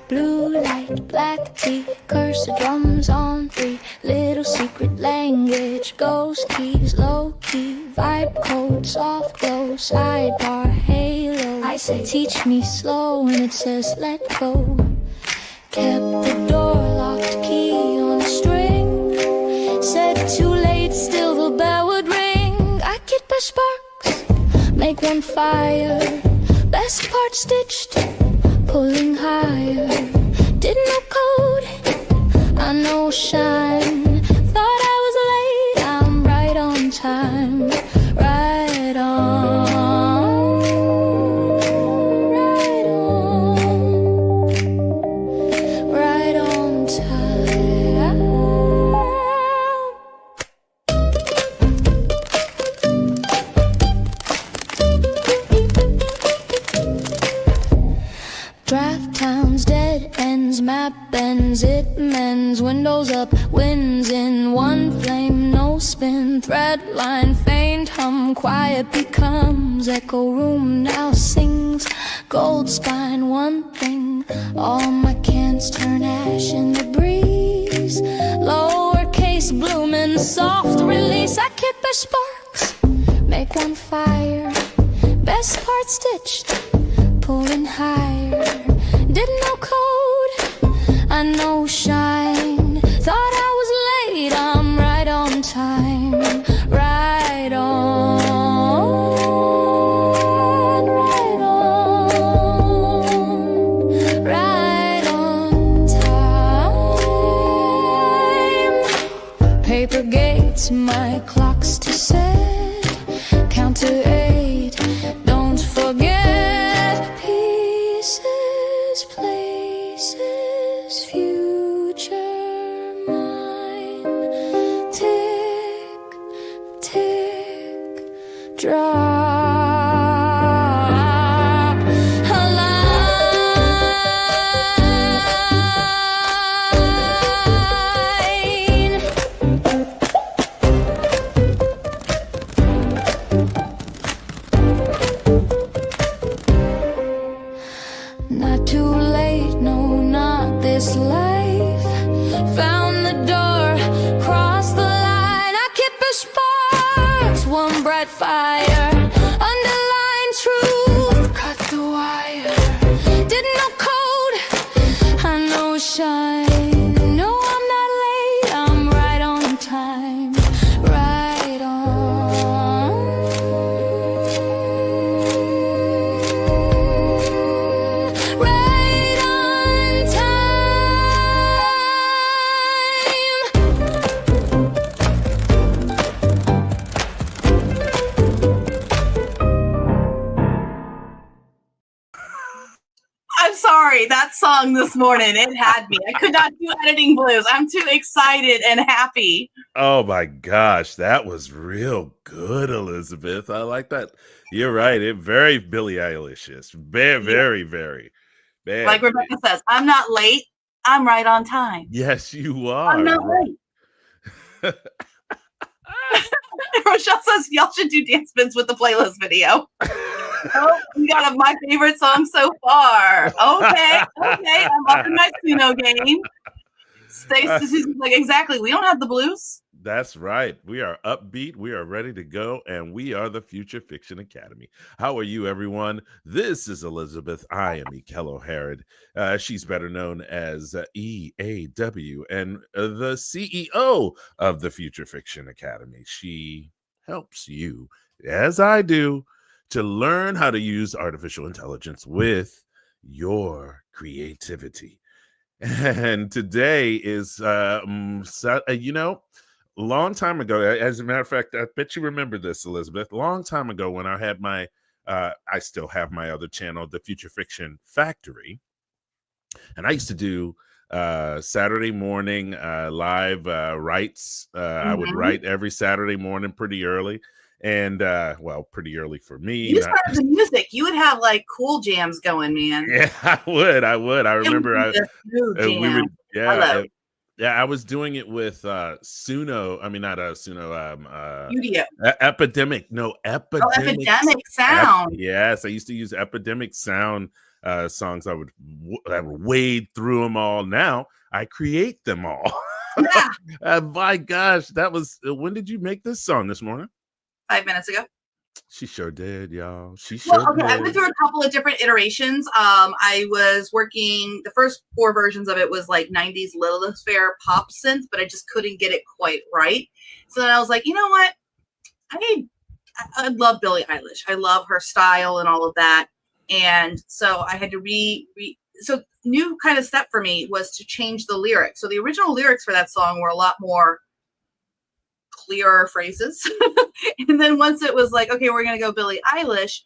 blue light, black tea, curse the drums on 3, little secret language, ghost keys, low key, vibe code, soft glow, sidebar, halo. I say teach me slow and it says let go. Kept the door locked, key on a string, said too late, still the bell would ring. I keep a sparks, make one fire, best part stitched, pulling higher. Didn't know code, I know shine. Thought I was late, I'm right on time. Right on, right on, right on time. Draft towns, dead ends, map bends, it mends, windows up, winds in, one flame, no spin, thread line, faint hum, quiet becomes, echo room now sings, gold spine, one thing, all my cans turn ash in the breeze, lowercase blooming, soft release, I keep a sparks, make one fire, best part stitched, pulling higher. Didn't know code, I know shine. Thought I was late, I'm right on time. Right on, right on, right on time. Paper gates, my clock's to set, count to 8, don't forget pieces. Places, future mine, tick, tick, drop a line. Not too late, no, not this life. Found the door, crossed the line. I keep a sparks, one bright fire. Underline truth, cut the wire. Didn't know code, I know shine. No, I'm not late, I'm right on time. Right on. Right on time. I'm sorry, that song this morning, it had me. I could not do editing blues. I'm too excited and happy. Oh my gosh, that was real good, Elizabeth. I like that. You're right. It very Billie Eilish-ish. Very, very, very. Man. Like Rebecca says, I'm not late. I'm right on time. Yes, you are. I'm not late. Rochelle says y'all should do dance spins with the playlist video. Oh, we got my favorite song so far. Okay, I'm up in my Suno game. Stacey's like, exactly. We don't have the blues. That's right. We are upbeat. We are ready to go. And we are the Future Fiction Academy. How are you, everyone? This is Elizabeth. I am Ekel O'Harrod. She's better known as EAW and the CEO of the Future Fiction Academy. She helps you, as I do, to learn how to use artificial intelligence with your creativity. And today is, long time ago, as a matter of fact, I bet you remember this, Elizabeth. Long time ago, when I had my, I still have my other channel, the Future Fiction Factory, and I used to do Saturday morning live writes. I would write every Saturday morning pretty early, and pretty early for me. You started the music. You would have like cool jams going, man. Yeah, I would. I remember. We would. Yeah. Yeah, I was doing it with Suno. I mean, not Suno. Studio. Epidemic. No, Epidemic. Epidemic Sound. Yes, I used to use Epidemic Sound songs. I would wade through them all. Now I create them all. Yeah. My gosh, that was when did you make this song this morning? 5 minutes ago. She sure did, y'all. She Well, sure okay, I went did. through a couple of different iterations. I was working, the first 4 versions of it was like 90s Lilith Fair pop synth, but I just couldn't get it quite right. So then I was like, you know what? I love Billie Eilish. I love her style and all of that. And so I had to so new kind of step for me was to change the lyrics. So the original lyrics for that song were a lot more clearer phrases. And then once it was like, okay, we're going to go Billie Eilish,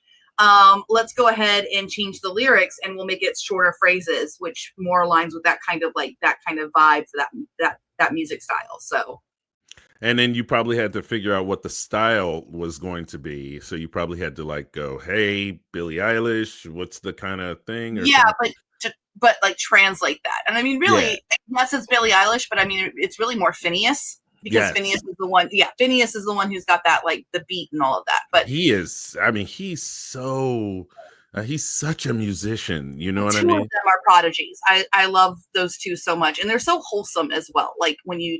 let's go ahead and change the lyrics and we'll make it shorter phrases, which more aligns with that kind of vibe for that music style. So. And then you probably had to figure out what the style was going to be. So you probably had to like go, hey, Billie Eilish, what's the kind of thing? Or yeah, but like translate that. And I mean, really, yes, it's Billie Eilish, but I mean, it's really more Phineas because Phineas is the one. Yeah, Phineas is the one who's got that like the beat and all of that. But he is. I mean, he's such a musician. You know what I mean? Two of them are prodigies. I love those two so much, and they're so wholesome as well. Like when you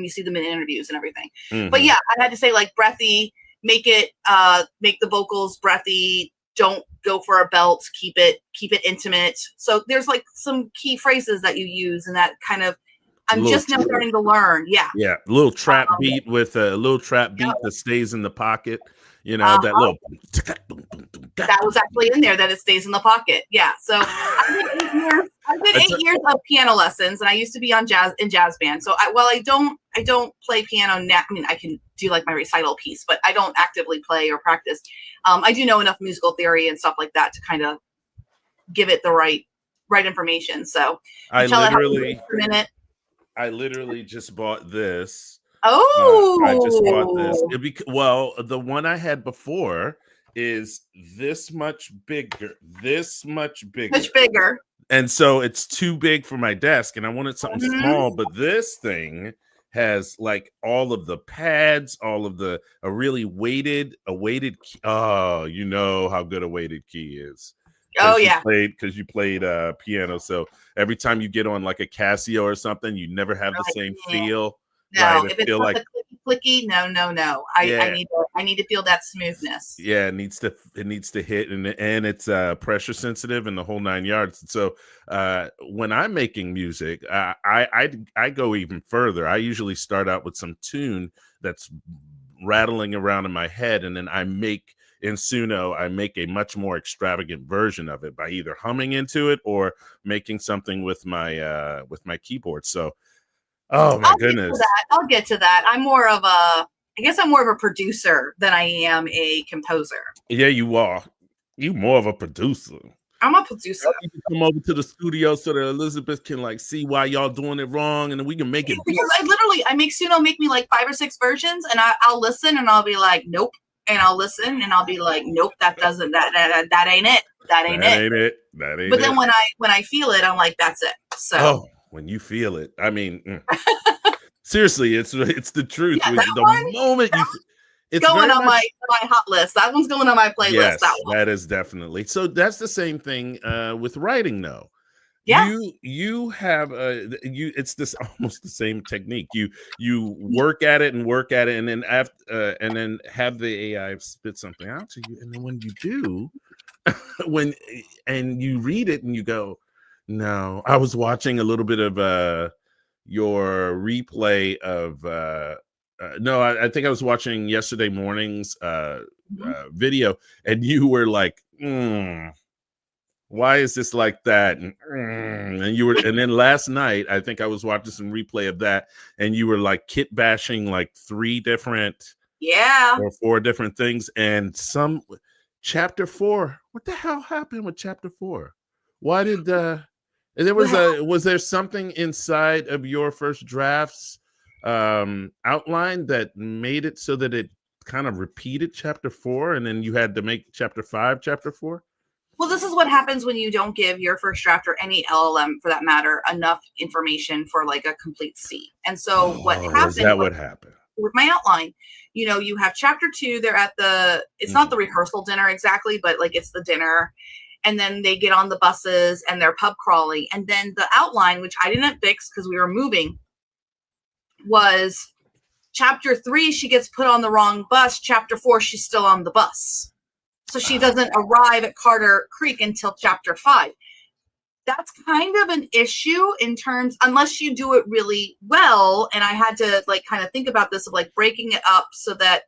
see them in interviews and everything. Mm-hmm. But yeah, I had to say like breathy, make the vocals breathy. Don't go for a belt. Keep it intimate. So there's like some key phrases that you use, and that kind of I'm just now starting to learn. Yeah, yeah, a little trap beat with a little trap beat that stays in the pocket. You know that little. That was actually in there that it stays in the pocket. Yeah. So I did 8 years of piano lessons, and I used to be in jazz band. So while I don't play piano now, I mean I can do like my recital piece, but I don't actively play or practice. I do know enough musical theory and stuff like that to kind of give it the right information. So I literally just bought this. Oh, I just bought this. Well, the one I had before is this much bigger. Much bigger. And so it's too big for my desk, and I wanted something small. But this thing has like all of the pads, all of a weighted key. Oh, you know how good a weighted key is. Oh yeah, because you played piano. So every time you get on like a Casio or something, you never have the same feel. No, right? If it's not like clicky, no. I need to feel that smoothness. Yeah, it needs to hit, and it's pressure sensitive and the whole 9 yards. So when I'm making music, I go even further. I usually start out with some tune that's rattling around in my head, and then I make a much more extravagant version of it by either humming into it or making something with my keyboard. So. Oh my goodness! I'll get to that. I guess I'm more of a producer than I am a composer. Yeah, you are. You more of a producer. I'm a producer. You can come over to the studio so that Elizabeth can like see why y'all doing it wrong, and then we can make it. Because I make Suno make me like 5 or 6 versions, and I'll listen and I'll be like, nope, and I'll listen and I'll be like, nope, that ain't it. That ain't it. But then when I feel it, I'm like, that's it. So. Oh. When you feel it, I mean, seriously, it's the truth. Yeah, the moment it's going on my hot list. That one's going on my playlist. Yes, that one. That is definitely. So that's the same thing with writing, though. Yeah, you have it's this almost the same technique. You work at it, and then and then have the AI spit something out to you, and then when you do, and you read it and you go. No, I was watching a little bit of your replay of I think I was watching yesterday morning's video, and you were like, why is this like that? And you were, and then last night I think I was watching some replay of that, and you were like kit bashing like 3 different or 4 different things, and some chapter 4. What the hell happened with chapter 4? Why did was there something inside of your first draft's outline that made it so that it kind of repeated chapter 4, and then you had to make chapter 5 chapter 4? Well, this is what happens when you don't give your first draft or any LLM for that matter enough information for like a complete C. And so what happened with my outline, you have chapter 2, they're at it's not the rehearsal dinner exactly, but like it's the dinner. and then they get on the buses and they're pub crawling. And then the outline, which I didn't fix because we were moving, was chapter 3, she gets put on the wrong bus. Chapter 4, she's still on the bus. So she doesn't arrive at Carter Creek until chapter 5. That's kind of an issue in terms, unless you do it really well. And I had to like kind of think about this of like breaking it up so that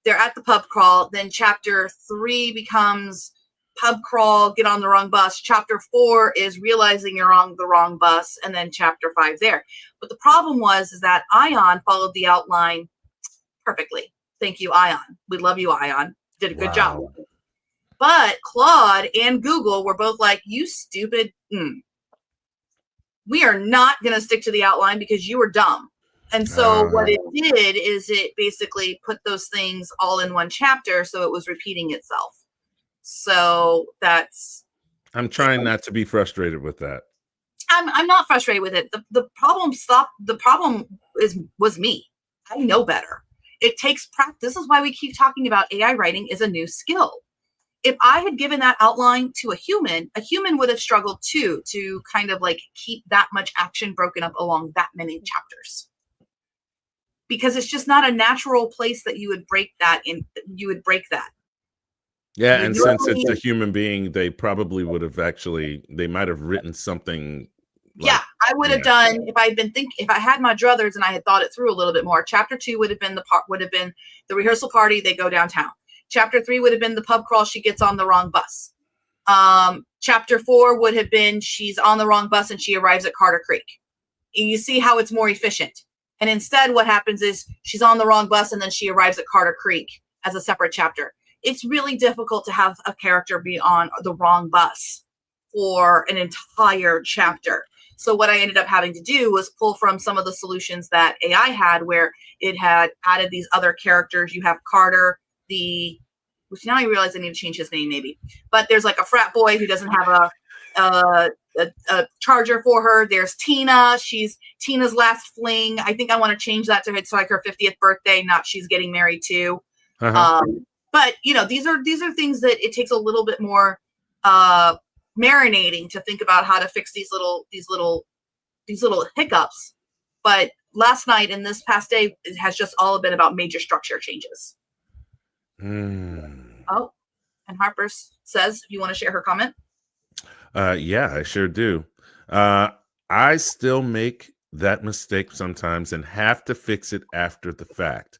they're at the pub crawl. Then chapter 3 becomes pub crawl, get on the wrong bus. Chapter 4 is realizing you're on the wrong bus. And then chapter 5 there. But the problem is that Ion followed the outline perfectly. Thank you, Ion. We love you, Ion. Did a good job. But Claude and Google were both like, you stupid. We are not going to stick to the outline because you were dumb. And so what it did is it basically put those things all in one chapter. So it was repeating itself. So that's. I'm trying not to be frustrated with that. I'm not frustrated with it. The problem was me. I know better. It takes practice. This is why we keep talking about AI writing is a new skill. If I had given that outline to a human would have struggled too, to kind of like keep that much action broken up along that many chapters. Because it's just not a natural place that you would break that in. You would break that. Yeah, and since it's a human being, they probably would have they might have written something. Yeah, I would have done if I had my druthers and I had thought it through a little bit more. Chapter 2 would have been the rehearsal party. They go downtown. Chapter 3 would have been the pub crawl. She gets on the wrong bus. Chapter 4 would have been she's on the wrong bus and she arrives at Carter Creek. And you see how it's more efficient. And instead, what happens is she's on the wrong bus and then she arrives at Carter Creek as a separate chapter. It's really difficult to have a character be on the wrong bus for an entire chapter. So what I ended up having to do was pull from some of the solutions that AI had, where it had added these other characters. You have Carter, which now I realize I need to change his name maybe, but there's like a frat boy who doesn't have a charger for her. There's Tina. She's Tina's last fling. I think I want to change that to it's like her 50th birthday, not she's getting married too. But these are things that it takes a little bit more marinating to think about how to fix these little hiccups. But last night and this past day, it has just all been about major structure changes. Oh, and Harper says, if you want to share her comment. Yeah, I sure do. I still make that mistake sometimes and have to fix it after the fact.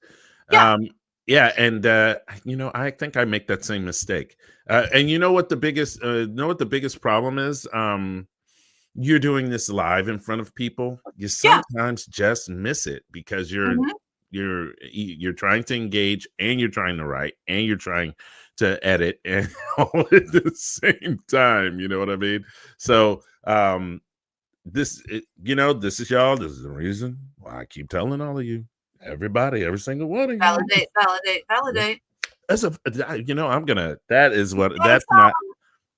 Yeah, and I think I make that same mistake. And you know what the biggest problem is? You're doing this live in front of people. You sometimes just miss it because you're trying to engage and you're trying to write and you're trying to edit and all at the same time. You know what I mean? So this is y'all. This is the reason why I keep telling all of you. Everybody, every single one of you. Validate.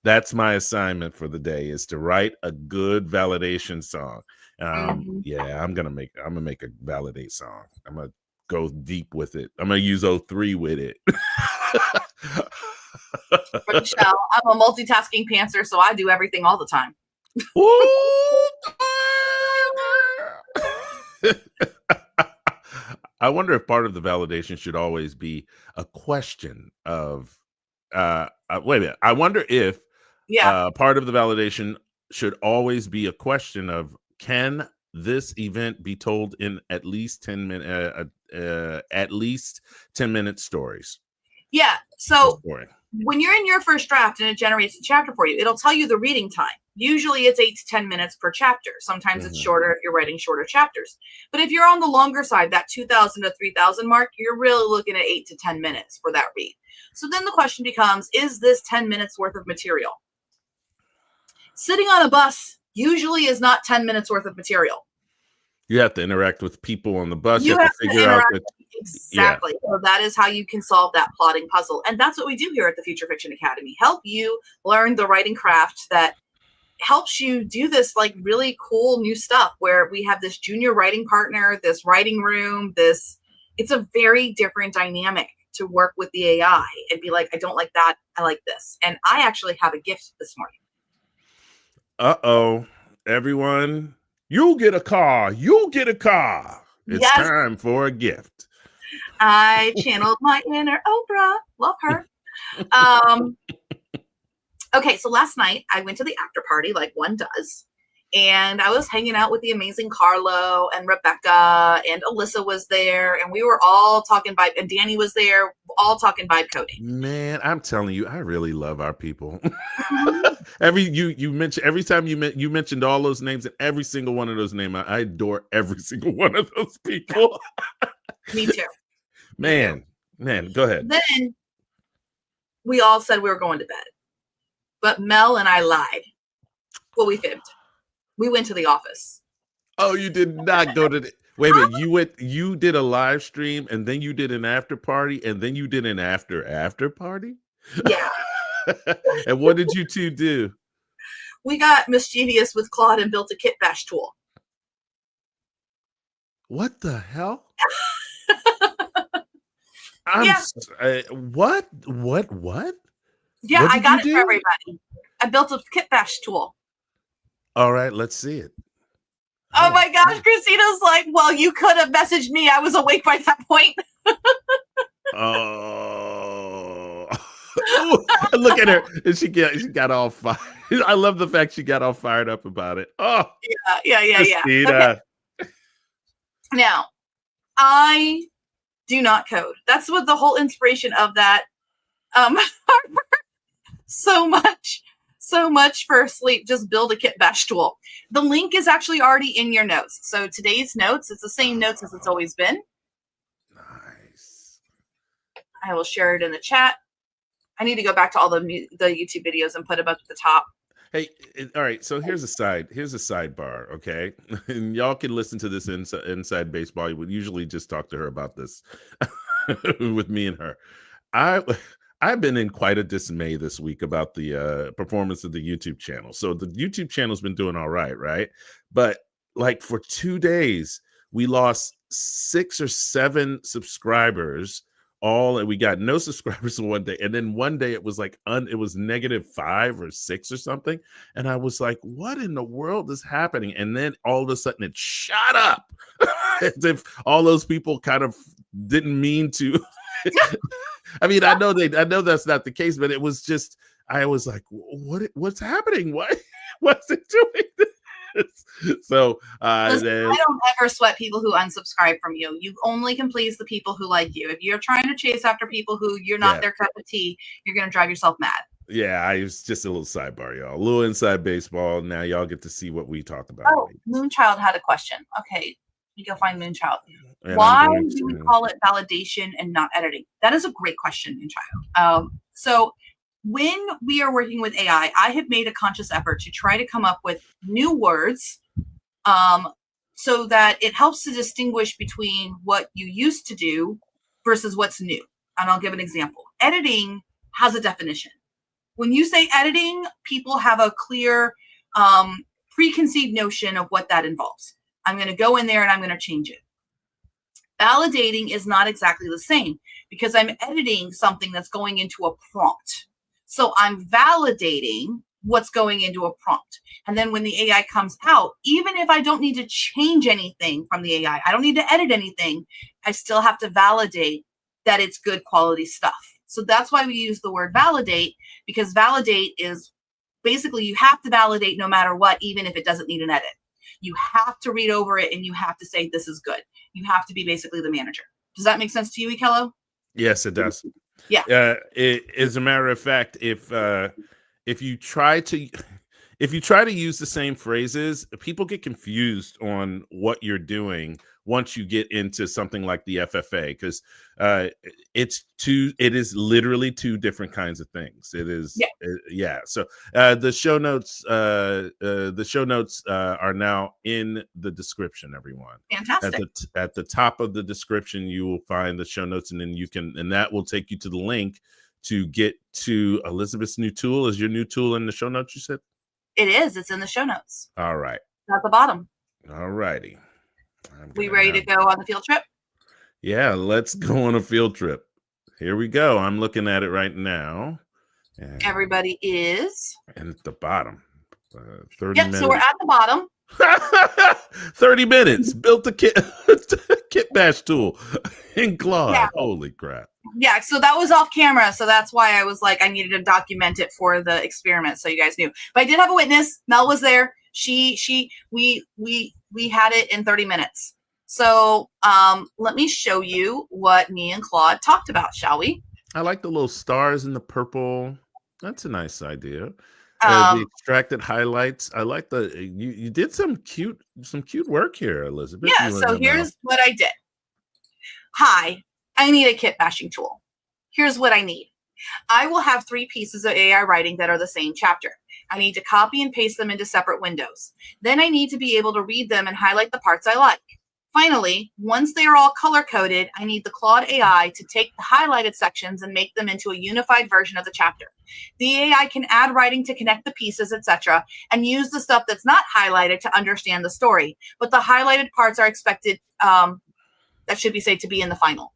That's my assignment for the day is to write a good validation song. Yeah, I'm gonna make a validate song. I'm gonna go deep with it. I'm gonna use O3 with it. Michelle, I'm a multitasking pantser, so I do everything all the time. I wonder if part of the validation should always be a question of wait a minute. I wonder if part of the validation should always be a question of, can this event be told in at least 10 minute stories? Yeah. So when you're in your first draft and it generates a chapter for you, it'll tell you the reading time. Usually it's 8 to 10 minutes per chapter. Sometimes it's shorter if you're writing shorter chapters. But if you're on the longer side, that 2,000 to 3,000 mark, you're really looking at 8 to 10 minutes for that read. So then the question becomes, is this 10 minutes worth of material? Sitting on a bus usually is not 10 minutes worth of material. You have to interact with people on the bus. You have to figure out exactly. So that is how you can solve that plotting puzzle. And that's what we do here at the Future Fiction Academy. Help you learn the writing craft that helps you do this like really cool new stuff where we have this junior writing partner, this writing room, it's a very different dynamic to work with the AI and be like, I don't like that. I like this. And I actually have a gift this morning. Uh-oh. Everyone, you'll get a car. You'll get a car. It's Yes, time for a gift. I channeled my inner Oprah. Love her. Okay, so last night I went to the after party like one does. And I was hanging out with the amazing Carlo and Rebecca, and Alyssa was there, and we were all talking vibe, and Danny was there, all talking vibe coding. Man, I'm telling you, I really love our people. Mhm. You mentioned every time you mentioned all those names, and every single one of those names, I adore every single one of those people. Me too. Man, go ahead. Then we all said we were going to bed, but Mel and I lied. Well, we fibbed. We went to the office. Oh, you did not go to the wait a minute. You did a live stream, and then you did an after party, and then you did an after party? Yeah. And what did you two do? We got mischievous with Claude and built a kit bash tool. What the hell? Yeah. What? Yeah, What I did got you it for do? everybody. I built a kit bash tool. All right, let's see it. Oh my gosh, Christina's like, well, you could have messaged me. I was awake by that point. Oh. Ooh, and look at her. And she got all fired. I love the fact she got all fired up about it. Oh, Yeah. Christina. Okay. Now, I do not code. That's what the whole inspiration of that. So much for sleep. Just build a kit bash tool. The link is actually already in your notes. So today's notes, it's the same notes as it's always been. Nice. I will share it in the chat. I need to go back to all the YouTube videos and put them up at the top. Hey, all right. So here's a sidebar, okay? And y'all can listen to this inside baseball. You would usually just talk to her about this with me and her. I've been in quite a dismay this week about the performance of the YouTube channel. So the YouTube channel's been doing all right? But like for 2 days, we lost 6 or 7 subscribers. And we got no subscribers one day, and then one day it was like it was -5 or 6 or something, and I was like, what in the world is happening? And then all of a sudden it shot up as if all those people kind of didn't mean to. I mean, I know that's not the case, but it was just, I was like, what's happening? What's it doing this? So Listen, I don't ever sweat people who unsubscribe from you. You only can please the people who like you. If you're trying to chase after people who you're not their cup of tea, you're going to drive yourself mad. Yeah, I was just a little sidebar, y'all. A little inside baseball. Now y'all get to see what we talk about. Oh, Moonchild had a question. Okay, you go find Moonchild. And why do we call it validation and not editing? That is a great question, Moonchild. So when we are working with AI, I have made a conscious effort to try to come up with new words so that it helps to distinguish between what you used to do versus what's new. And I'll give an example. Editing has a definition. When you say editing, people have a clear preconceived notion of what that involves. I'm going to go in there and I'm going to change it. Validating is not exactly the same because I'm editing something that's going into a prompt. So I'm validating what's going into a prompt. And then when the AI comes out, even if I don't need to change anything from the AI, I don't need to edit anything, I still have to validate that it's good quality stuff. So that's why we use the word validate, because validate is basically you have to validate no matter what, even if it doesn't need an edit. You have to read over it and you have to say, this is good. You have to be basically the manager. Does that make sense to you, Ikello? Yes, it does. Yeah. As a matter of fact, if you try to use the same phrases, people get confused on what you're doing once you get into something like the FFA, because it is literally 2 different kinds of things. It is, So the show notes are now in the description, everyone. Fantastic. At the top of the description, you will find the show notes, and then and that will take you to the link to get to Elizabeth's new tool. Is your new tool in the show notes, you said? It is. It's in the show notes. All right. It's at the bottom. All righty. We ready to go on the field trip? Yeah, let's go on a field trip. here we go. I'm looking at it right now. And, Everybody is. and at the bottom, 30 Yep, minutes. so we're at the bottom. 30 minutes. Built a kit bash tool in Claude. Yeah. Holy crap. Yeah, so that was off camera, so that's why I was like, I needed to document it for the experiment, so you guys knew. But I did have a witness. Mel was there. We had it in 30 minutes. So let me show you what me and Claude talked about, shall we? I like the little stars in the purple. That's a nice idea. The extracted highlights. I like the you did some cute work here, Elizabeth. Yeah, so here's what I did. Hi, I need a kit bashing tool. Here's what I need. I will have 3 pieces of AI writing that are the same chapter. I need to copy and paste them into separate windows. Then I need to be able to read them and highlight the parts I like. Finally, once they are all color-coded, I need the Claude AI to take the highlighted sections and make them into a unified version of the chapter. The AI can add writing to connect the pieces, etc., and use the stuff that's not highlighted to understand the story. But the highlighted parts are expected, that should be said to be in the final.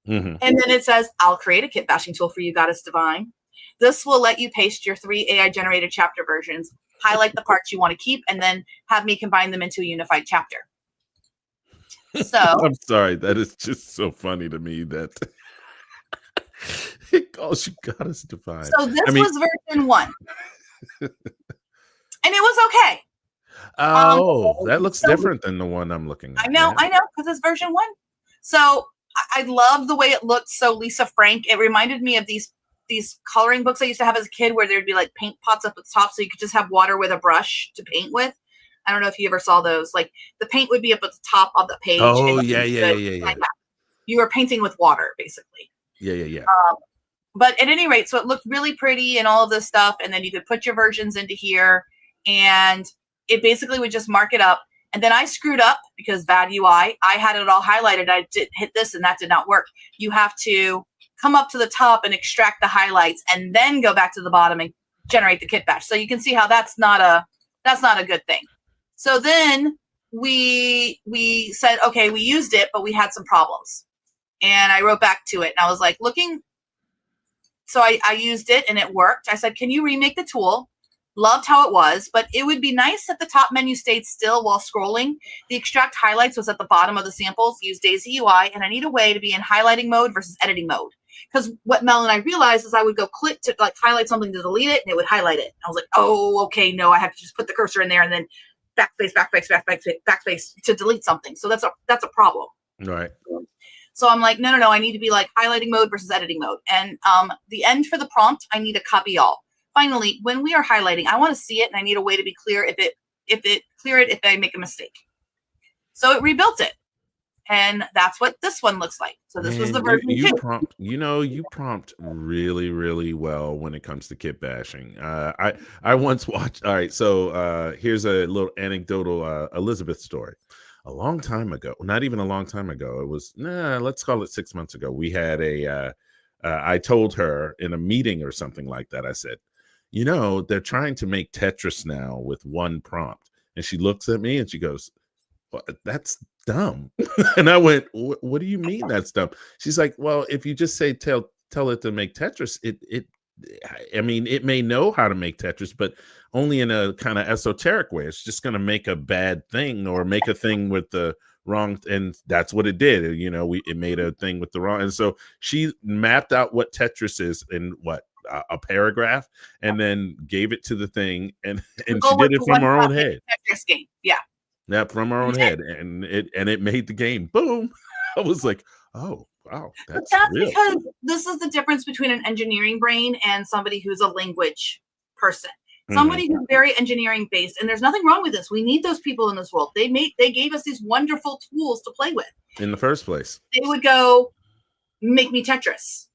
Mm-hmm. And then it says, I'll create a kit bashing tool for you, Goddess Divine. This will let you paste your 3 AI-generated chapter versions, highlight the parts you want to keep, and then have me combine them into a unified chapter. So I'm sorry, that is just so funny to me that it calls you Goddess Divine. So this was version 1. And it was okay. Oh, that looks different than the one I'm looking at. I know, because it's version 1. So I love the way it looked. So Lisa Frank, it reminded me of these coloring books I used to have as a kid where there'd be like paint pots up at the top so you could just have water with a brush to paint with. I don't know if you ever saw those. Like the paint would be up at the top of the page. Oh, and yeah. You were painting with water, basically. Yeah. But at any rate, so it looked really pretty and all of this stuff. And then you could put your versions into here. And it basically would just mark it up. And then I screwed up because bad UI. I had it all highlighted. I did hit this and that did not work. You have to come up to the top and extract the highlights and then go back to the bottom and generate the kit bash. So you can see how that's not a good thing. So then we said, okay, we used it, but we had some problems. And I wrote back to it and I was like, so I used it and it worked. I said, can you remake the tool? Loved how it was, but it would be nice if the top menu stayed still while scrolling. The extract highlights was at the bottom of the samples. Use Daisy UI, and I need a way to be in highlighting mode versus editing mode. Because what Mel and I realized is I would go click to like highlight something to delete it, and it would highlight it. I was like, oh, okay, no, I have to just put the cursor in there and then backspace to delete something. So that's a problem. Right. So I'm like, no, I need to be like highlighting mode versus editing mode. And the end for the prompt, I need a copy all. Finally, when we are highlighting, I want to see it, and I need a way to be clear if I make a mistake. So it rebuilt it, and that's what this one looks like. So this was the version 2. You prompt really, really well when it comes to kit bashing. I once watched. All right, so here's a little anecdotal Elizabeth story. A long time ago, not even a long time ago, it was let's call it 6 months ago. We had I told her in a meeting or something like that. I said, they're trying to make Tetris now with one prompt. And she looks at me and she goes, well, that's dumb. And I went, what do you mean that's dumb? She's like, well, if you just say, tell it to make Tetris, it may know how to make Tetris, but only in a kind of esoteric way. It's just going to make a bad thing or make a thing with the wrong. And that's what it did. It made a thing with the wrong. And so she mapped out what Tetris is in a paragraph, and then gave it to the thing, and she did it from her own head. Tetris game. Yeah, from her own head, and it made the game. Boom! I was like, oh wow, that's real. Because this is the difference between an engineering brain and somebody who's a language person. Somebody who's very engineering based, and there's nothing wrong with this. We need those people in this world. They gave us these wonderful tools to play with. In the first place, they would go make me Tetris.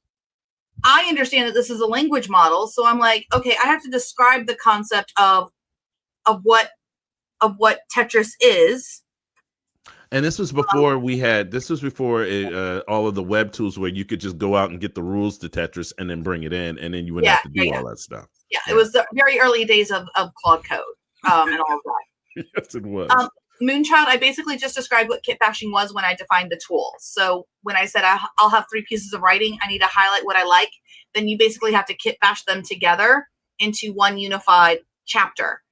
I understand that this is a language model, so I'm like, okay, I have to describe the concept of what Tetris is. And this was before all of the web tools where you could just go out and get the rules to Tetris and then bring it in, and then you wouldn't have to do all that stuff. Yeah, it was the very early days of Claude Code and all of that. Yes, it was. Moonchild, I basically just described what kit bashing was when I defined the tool. So when I said I'll have 3 pieces of writing, I need to highlight what I like. Then you basically have to kit bash them together into one unified chapter.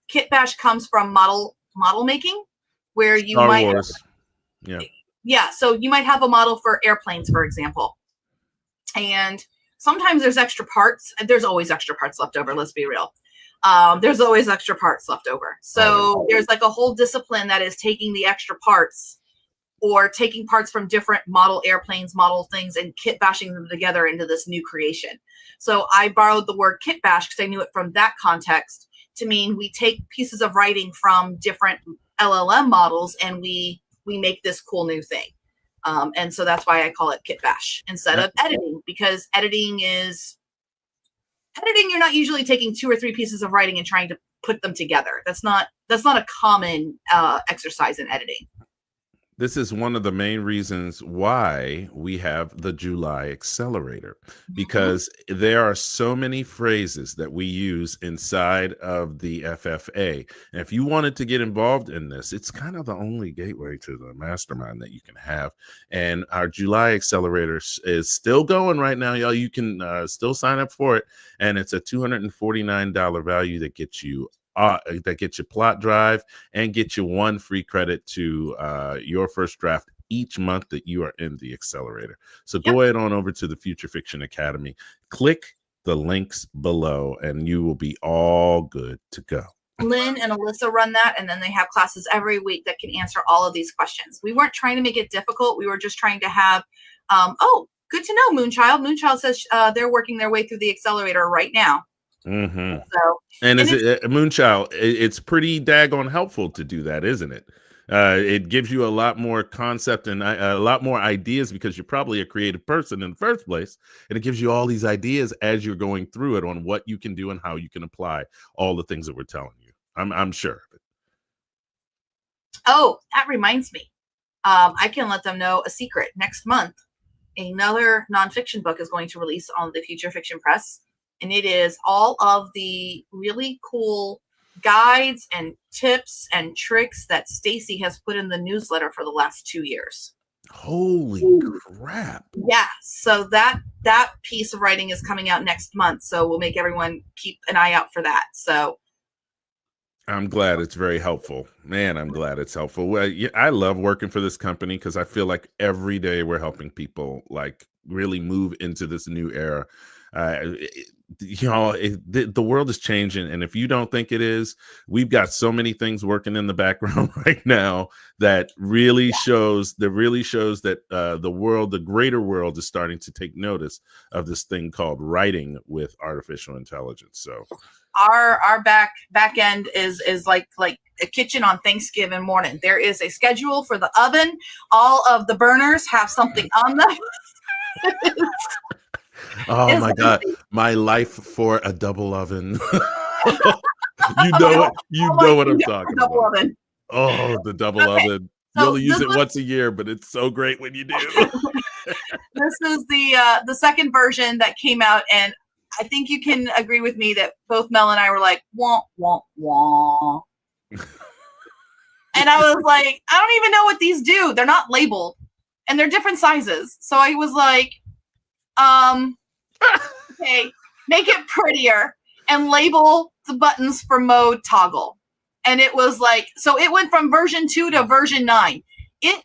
Kit bash comes from model making, where you Star might Wars. Yeah. So you might have a model for airplanes, for example, and sometimes there's extra parts. There's always extra parts left over. Let's be real. There's always extra parts left over. So there's like a whole discipline that is taking the extra parts or taking parts from different model airplanes, model things, and kit bashing them together into this new creation. So I borrowed the word kit bash because I knew it from that context to mean we take pieces of writing from different LLM models and we make this cool new thing. And so that's why I call it kit bash instead of editing, because editing, you're not usually taking 2 or 3 pieces of writing and trying to put them together. That's not a common exercise in editing. This is one of the main reasons why we have the July Accelerator, because there are so many phrases that we use inside of the FFA. And if you wanted to get involved in this, it's kind of the only gateway to the mastermind that you can have. And our July Accelerator is still going right now, y'all. You can still sign up for it. And it's a $249 value that gets you plot drive and get you 1 free credit to your first draft each month that you are in the accelerator. So go ahead on over to the Future Fiction Academy, click the links below, and you will be all good to go. Lynn and Alyssa run that, and then they have classes every week that can answer all of these questions. We weren't trying to make it difficult. We were just trying to have, good to know, Moonchild. Moonchild says they're working their way through the accelerator right now. So, and is it Moonchild? It's pretty daggone helpful to do that, isn't it? It gives you a lot more concept and a lot more ideas, because you're probably a creative person in the first place, and it gives you all these ideas as you're going through it on what you can do and how you can apply all the things that we're telling you. I'm sure. Oh, that reminds me. I can let them know a secret. Next month, another nonfiction book is going to release on the Future Fiction Press. And it is all of the really cool guides and tips and tricks that Stacy has put in the newsletter for the last 2 years. Holy crap. Yeah. So that piece of writing is coming out next month. So we'll make everyone keep an eye out for that. So I'm glad it's very helpful. Man, I'm glad it's helpful. Well, yeah, I love working for this company because I feel like every day we're helping people like really move into this new era. The world is changing, and if you don't think it is, we've got so many things working in the background right now that really shows that the greater world is starting to take notice of this thing called writing with artificial intelligence. So our back end is like a kitchen on Thanksgiving morning. There is a schedule for the oven. All of the burners have something on them. Oh my God, my life for a double oven. You know what I'm talking about. Oven. Oh, the double oven. You only use it once a year, but it's so great when you do. This is the second version that came out, and I think you can agree with me that both Mel and I were like, wah, wah, wah. And I was like, I don't even know what these do. They're not labeled, and they're different sizes. So I was like, okay, make it prettier and label the buttons for mode toggle. And it was like, so it went from version 2 to version 9. It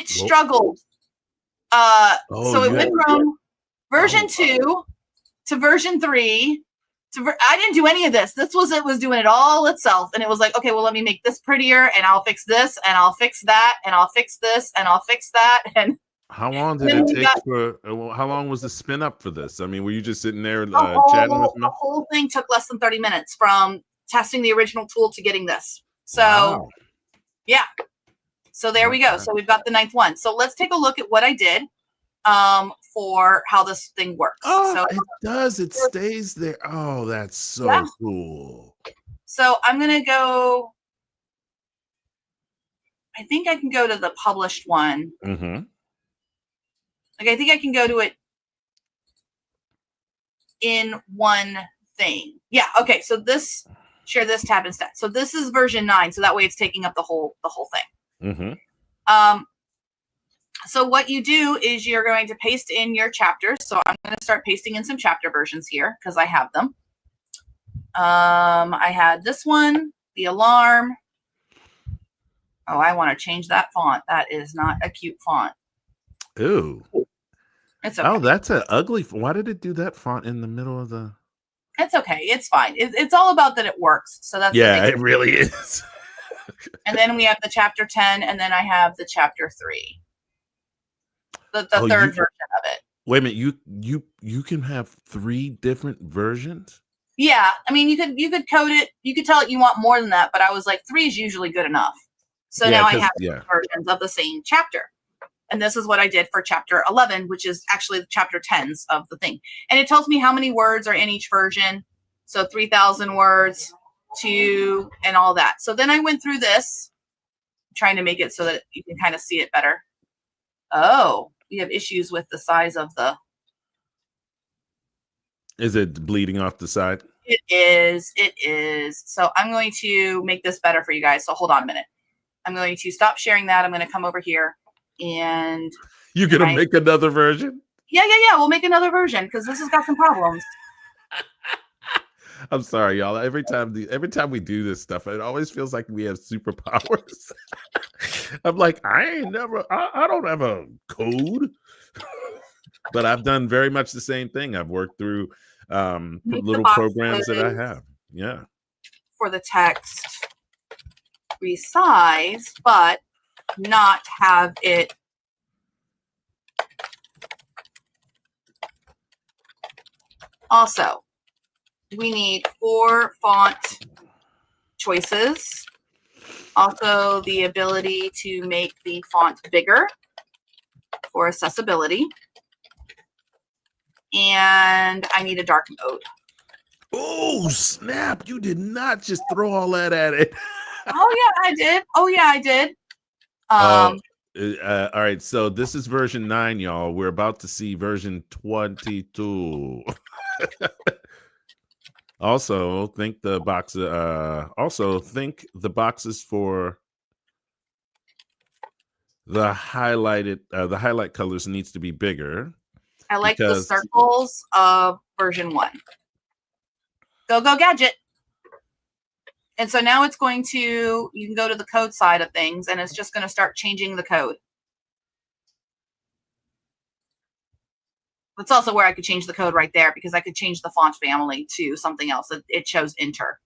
struggled. So it went from version 2 to version 3 I didn't do any of this. It was doing it all itself. And it was like, okay, well, let me make this prettier, and I'll fix this, and I'll fix that, and I'll fix this, and I'll fix that. And how long did it take how long was the spin up for this? I mean, were you just sitting there chatting with me? The whole thing took less than 30 minutes from testing the original tool to getting this. So, wow. Yeah. So there we go. So we've got the 9th one. So let's take a look at what I did for how this thing works. Oh, so it does. It stays there. Oh, that's so cool. So I'm going to go. I think I can go to the published one. Mm-hmm. Like, I think I can go to it in one thing. Yeah. Okay. So this share this tab instead. So this is version 9. So that way it's taking up the whole thing. Mm-hmm. So what you do is you're going to paste in your chapters. So I'm going to start pasting in some chapter versions here because I have them. I had this one, the alarm. Oh, I want to change that font. That is not a cute font. Ooh. It's okay. Oh, that's an ugly. Why did it do that font in the middle of the? It's okay. It's fine. It's all about that it works. So that's it really is. And then we have the chapter 10, and then I have the chapter 3. The third version of it. Wait a minute. You can have 3 different versions? Yeah. I mean, you could code it. You could tell it you want more than that, but I was like, 3 is usually good enough. So now I have versions of the same chapter. And this is what I did for chapter 11, which is actually the chapter 10s of the thing. And it tells me how many words are in each version. So 3,000 words, 2, and all that. So then I went through this, trying to make it so that you can kind of see it better. Oh, we have issues with the size of the... Is it bleeding off the side? It is. It is. So I'm going to make this better for you guys. So hold on a minute. I'm going to stop sharing that. I'm going to come over here. And you're gonna make another version? Yeah. We'll make another version because this has got some problems. I'm sorry, y'all. Every time we do this stuff, it always feels like we have superpowers. I'm like, I don't have a code, but I've done very much the same thing. I've worked through little programs that I have. Yeah. For the text, resize, but not have it also. We need 4 font choices. Also, the ability to make the font bigger for accessibility. And I need a dark mode. Oh, snap. You did not just throw all that at it. Oh, yeah, I did. All right. So this is version 9, y'all. We're about to see version 22. Also, think the boxes for the highlight colors needs to be bigger. I like the circles of version 1. Go gadget. And so now it's going to, you can go to the code side of things, and it's just going to start changing the code. That's also where I could change the code right there, because I could change the font family to something else. It chose enter.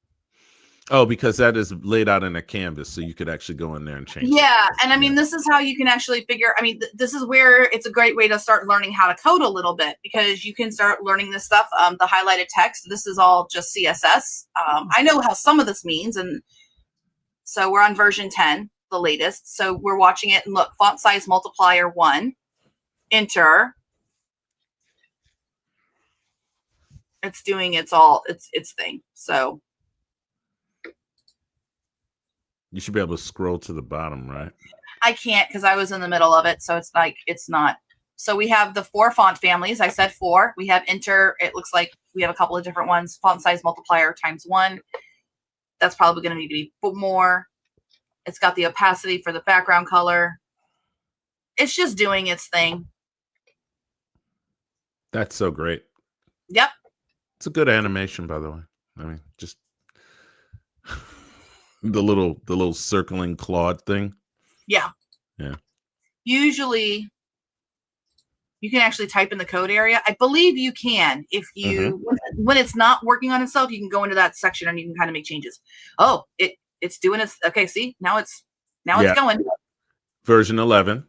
Oh, because that is laid out in a canvas, so you could actually go in there and change. Yeah, and I mean, this is how you can actually figure. I mean, this is where it's a great way to start learning how to code a little bit, because you can start learning this stuff. The highlighted text. This is all just CSS. I know how some of this means, and so we're on version 10, the latest. So we're watching it, and look, font size multiplier 1, enter. It's doing its thing. So. You should be able to scroll to the bottom, right? I can't because I was in the middle of it. So it's like, it's not. So we have the 4 font families. I said 4. We have enter. It looks like we have a couple of different ones. Font size multiplier times 1. That's probably going to need to be more. It's got the opacity for the background color. It's just doing its thing. That's so great. Yep. It's a good animation, by the way. I mean, just the little circling clawed thing. Yeah. Usually you can actually type in the code area. I believe you can. If you when it's not working on itself, you can go into that section and you can kind of make changes. Oh, it's doing its okay, see? Now it's going. Version 11.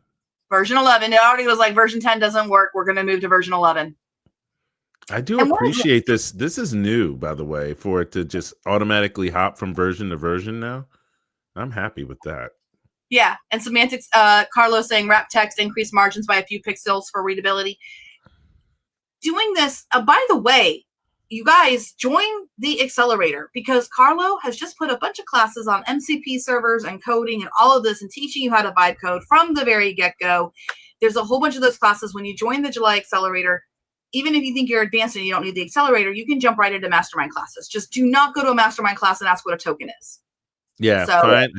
Version 11. It already was like version 10 doesn't work. We're going to move to version 11. I do appreciate this. This is new, by the way, for it to just automatically hop from version to version now. I'm happy with that. Yeah. And semantics, Carlos saying wrap text, increase margins by a few pixels for readability. Doing this, by the way, you guys join the accelerator, because Carlo has just put a bunch of classes on MCP servers and coding and all of this and teaching you how to vibe code from the very get-go. There's a whole bunch of those classes. When you join the July accelerator, even if you think you're advanced and you don't need the accelerator, you can jump right into mastermind classes. Just do not go to a mastermind class and ask what a token is. Yeah, So, fine.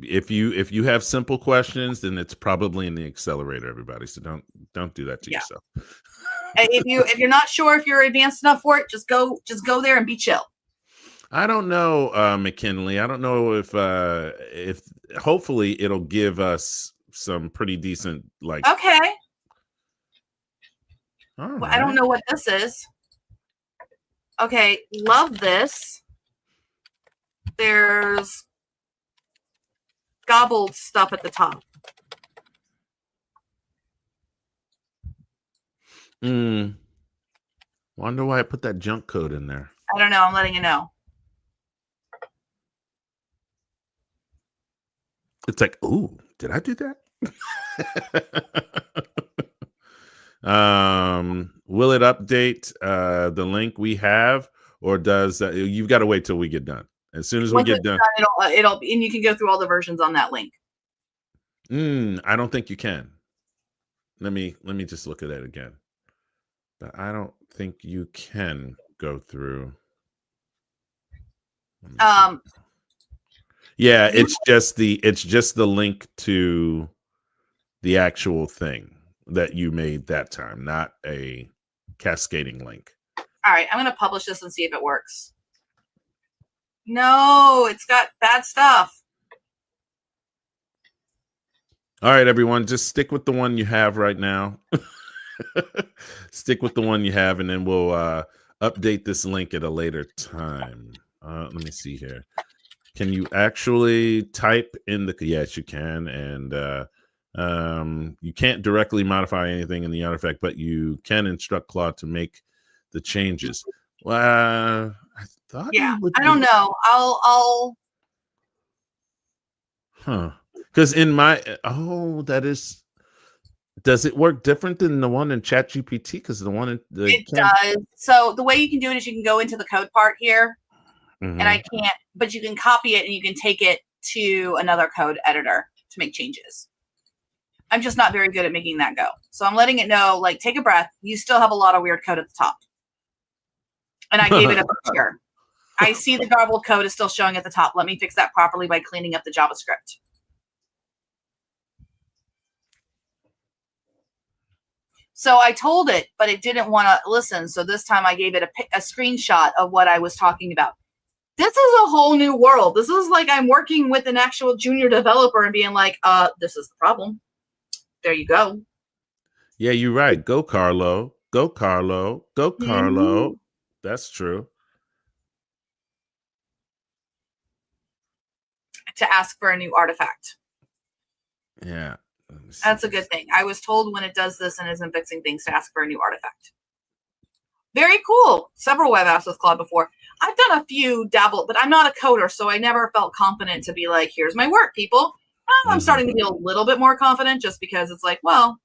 If you have simple questions, then it's probably in the accelerator, everybody. So don't do that to yeah. yourself. If you're not sure if you're advanced enough for it, just go there and be chill. I don't know, McKinley. I don't know if hopefully it'll give us some pretty decent like. Okay. All Well, right. I don't know what this is. Okay, love this. There's gobbled stuff at the top. Wonder why I put that junk code in there. I don't know. I'm letting you know. It's like, ooh, did I do that? Will it update the link we have, or does you've got to wait till we get done? As soon as we get done, it'll and you can go through all the versions on that link. I don't think you can. Let me just look at it again. But I don't think you can go through. Yeah, it's just the link to the actual thing that you made that time, not a cascading link. All right, I'm going to publish this and see if it works. No, it's got bad stuff. All right, everyone, just stick with the one you have right now. Stick with the one you have, and then we'll update this link at a later time. Let me see here. Can you actually type in the? Yes, you can, and you can't directly modify anything in the artifact, but you can instruct Claude to make the changes. Well, I thought. Yeah, I don't know. I'll. Because in my that is. Does it work different than the one in ChatGPT? Because the one in it does. So the way you can do it is you can go into the code part here, and I can't, but you can copy it and you can take it to another code editor to make changes. I'm just not very good at making that go. So I'm letting it know, like, take a breath. You still have a lot of weird code at the top. And I gave it a picture. I see the garbled code is still showing at the top. Let me fix that properly by cleaning up the JavaScript. So I told it, but it didn't want to listen. So this time I gave it a screenshot of what I was talking about. This is a whole new world. This is like I'm working with an actual junior developer and being like, this is the problem. There you go. Yeah, you're right. Go, Carlo. Go, Carlo. Go, Carlo. Mm-hmm. That's true. To ask for a new artifact. Yeah. That's a good thing. I was told when it does this and isn't fixing things to ask for a new artifact. Very cool. Several web apps with Claude before. I've done a few dabble, but I'm not a coder, so I never felt confident to be like, here's my work, people. I'm starting to feel a little bit more confident just because it's like, well,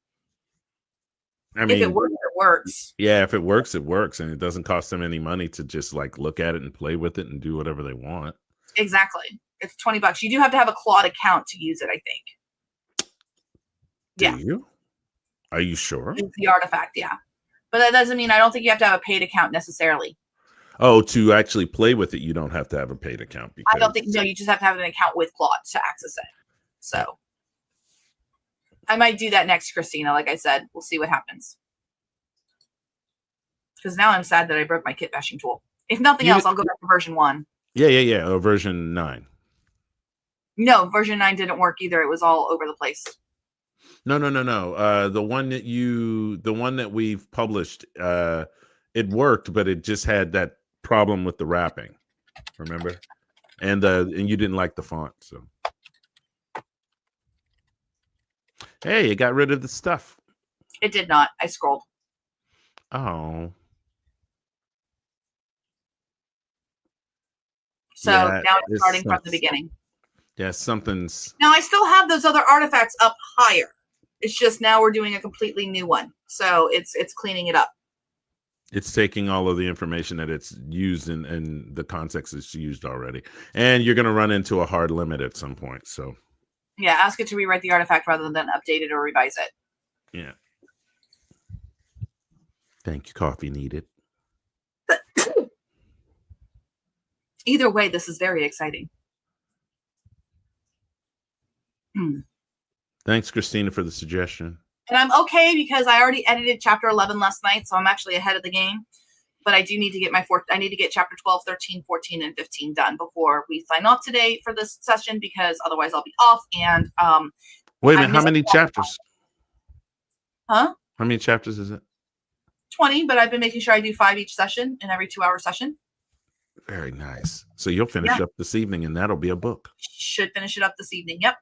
I mean, if it works, it works. Yeah, if it works, it works. And it doesn't cost them any money to just like look at it and play with it and do whatever they want. Exactly. It's $20. You do have to have a Claude account to use it, I think. Do you? Are you sure? It's the artifact, yeah. But that doesn't mean I don't think you have to have a paid account necessarily. Oh, to actually play with it, you don't have to have a paid account. I don't think, no, you just have to have an account with Claude to access it. So I might do that next, Christina. Like I said, we'll see what happens. Because now I'm sad that I broke my kit bashing tool. If nothing else, I'll go back to version 1. Yeah. Or version 9. No, version 9 didn't work either. It was all over the place. No. The one that we've published, it worked, but it just had that problem with the wrapping. Remember? And you didn't like the font, so. Hey, it got rid of the stuff. It did not. I scrolled. Oh. So now it's starting from the beginning. Yeah, something's. Now I still have those other artifacts up higher. It's just now we're doing a completely new one. So it's cleaning it up. It's taking all of the information that it's used in the context it's used already. And you're going to run into a hard limit at some point. So. Yeah, ask it to rewrite the artifact rather than update it or revise it. Yeah. Thank you. Coffee needed. Either way, this is very exciting. Thanks, Christina, for the suggestion. And I'm okay because I already edited chapter 11 last night, so I'm actually ahead of the game. But I do need to get I need to get chapter 12, 13, 14, and 15 done before we sign off today for this session, because otherwise I'll be off. And wait a minute, how many chapters? Huh? How many chapters is it? 20, but I've been making sure I do 5 each session, in every 2-hour session. Very nice. So you'll finish up this evening, and that'll be a book. Should finish it up this evening. Yep.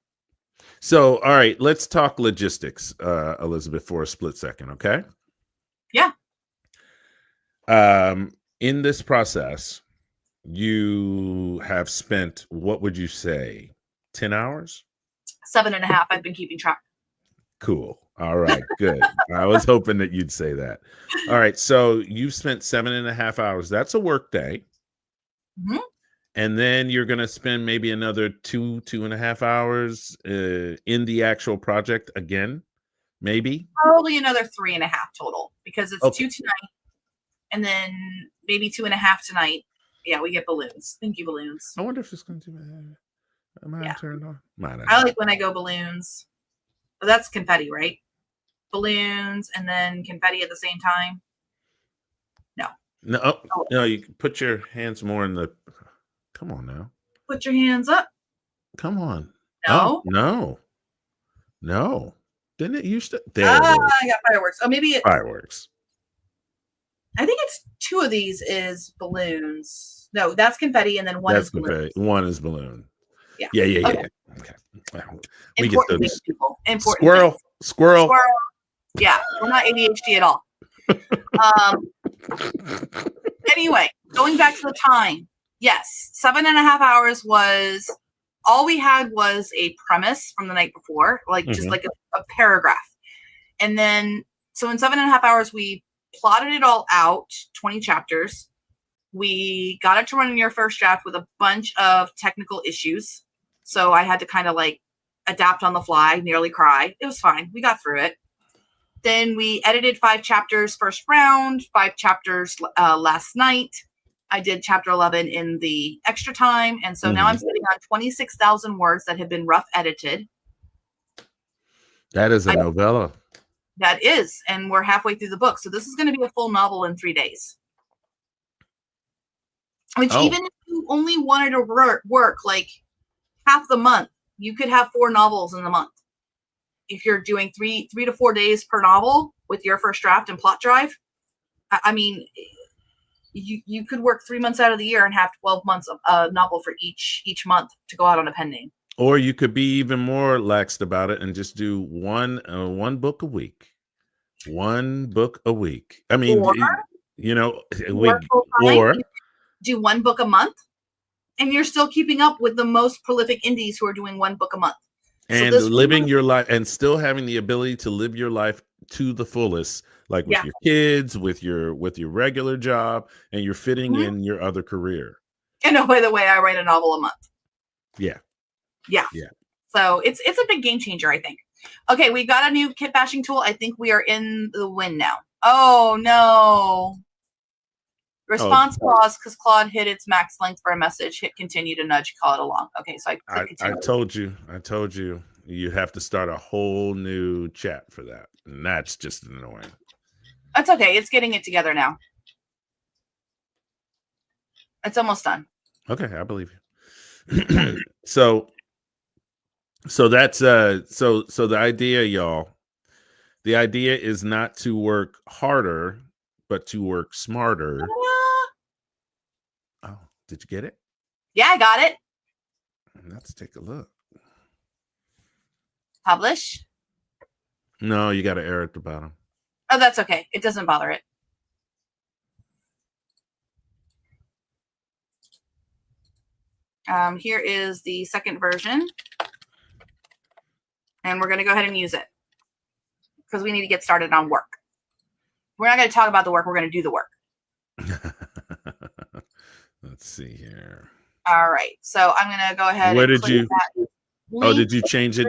So, all right, let's talk logistics, Elizabeth, for a split second, okay? Yeah. In this process, you have spent, what would you say, 10 hours? 7.5. I've been keeping track. Cool. All right, good. I was hoping that you'd say that. All right, so you've spent 7.5 hours. That's a work day. Mm-hmm. And then you're going to spend maybe another 2.5 hours in the actual project again, maybe? Probably another 3.5 total, because it's 2 tonight, and then maybe 2.5 tonight. Yeah, we get balloons. Thank you, balloons. I wonder if it's going to be mine turned on. I like when I go balloons. But that's confetti, right? Balloons and then confetti at the same time. No, you can put your hands more in the... Come on now. Put your hands up. Come on. No. Oh, no. Didn't it used to? There I got fireworks. Oh, maybe fireworks. I think it's 2 of these is balloons. No, that's confetti, and then one is balloon. One is balloon. Yeah. Okay. We get those. Things, people. Important Squirrel. Yeah, we're not ADHD at all. Anyway, going back to the time. Yes, 7.5 hours was all we had was a premise from the night before, like just like a paragraph. And then, so in 7.5 hours, we plotted it all out, 20 chapters. We got it to run in your first draft with a bunch of technical issues. So I had to kind of like adapt on the fly, nearly cry. It was fine. We got through it. Then we edited 5 chapters first round, 5 chapters last night. I did chapter 11 in the extra time. And so now I'm sitting on 26,000 words that have been rough edited. That is a novella. That is. And we're halfway through the book. So this is going to be a full novel in 3 days. Which even if you only wanted to work like half the month, you could have 4 novels in the month. If you're doing 3 to 4 days per novel with your first draft and plot drive, I mean, you could work 3 months out of the year and have 12 months of a novel for each month to go out on a pen name. Or you could be even more laxed about it and just do one book a week. 1 book a week. I mean, or do 1 book a month, and you're still keeping up with the most prolific indies who are doing 1 book a month. And so living your life and still having the ability to live your life to the fullest, like with your kids, with your regular job, and you're fitting in your other career. And oh, by the way, I write a novel a month. Yeah. So it's a big game changer, I think. Okay, we got a new kit bashing tool. I think we are in the win now. Oh no. Response pause because Claude hit its max length for a message. Hit continue to nudge, call it along. Okay, so I told you you have to start a whole new chat for that. And that's just annoying. That's okay. It's getting it together now. It's almost done. Okay, I believe you. So that's so the idea, y'all. The idea is not to work harder, but to work smarter. Oh, did you get it? Yeah, I got it. Let's take a look. Publish. No, you got to error at the bottom. Oh, that's okay. It doesn't bother it. Here is the second version. And we're going to go ahead and use it because we need to get started on work. We're not going to talk about the work. We're going to do the work. Let's see here. All right. So I'm going to go ahead. Where did you? Oh, did you change it?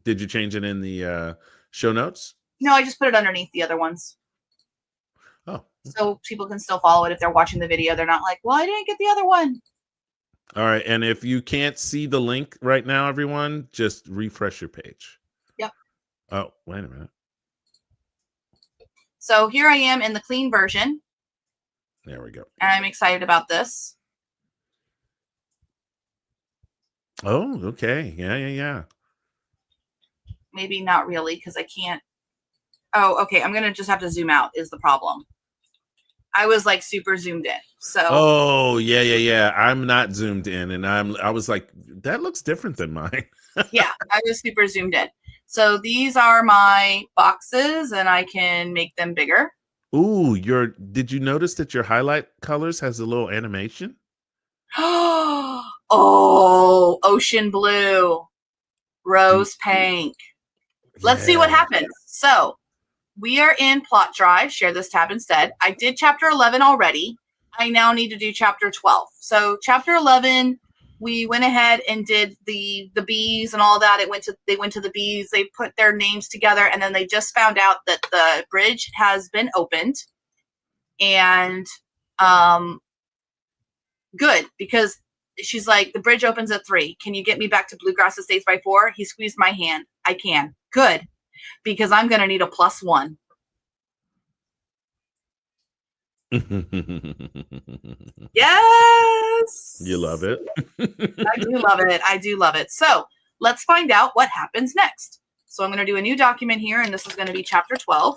Did you change it in the show notes? No, I just put it underneath the other ones. so people can still follow it if they're watching the video. They're not like, well, I didn't get the other one. All right. And if you can't see the link right now, everyone, just refresh your page. Yep. Oh, wait a minute. So here I am in the clean version. There we go. And I'm excited about this. Oh, okay. Yeah. Maybe not really, because I can't. Oh, okay. I'm going to just have to zoom out is the problem. I was like super zoomed in. So. Oh, yeah. I'm not zoomed in, and I was like, that looks different than mine. Yeah, I was super zoomed in. So these are my boxes, and I can make them bigger. Ooh, did you notice that your highlight colors has a little animation? Oh, ocean blue, rose pink. Let's see what happens. So we are in Plot Drive. Share this tab instead. I did chapter 11 already. I now need to do chapter 12. So chapter 11, we went ahead and did the bees and all that. They went to the bees. They put their names together, and then they just found out that the bridge has been opened. And good, because she's like, the bridge opens at 3. Can you get me back to Bluegrass Estates by 4? He squeezed my hand. I can. Good, because I'm going to need a +1. Yes. You love it. I do love it. I do love it. So let's find out what happens next. So I'm going to do a new document here, and this is going to be chapter 12.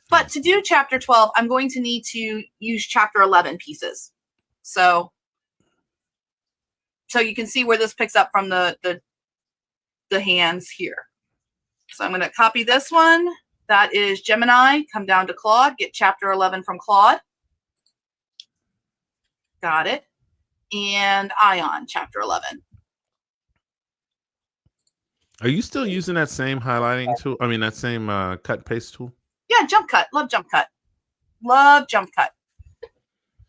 But to do chapter 12, I'm going to need to use chapter 11 pieces. So you can see where this picks up from the hands here. So I'm going to copy this one. That is Gemini. Come down to Claude. Get chapter 11 from Claude. Got it. And Ion, chapter 11. Are you still using that same highlighting tool? I mean, that same cut paste tool? Yeah, jump cut. Love jump cut. Love jump cut.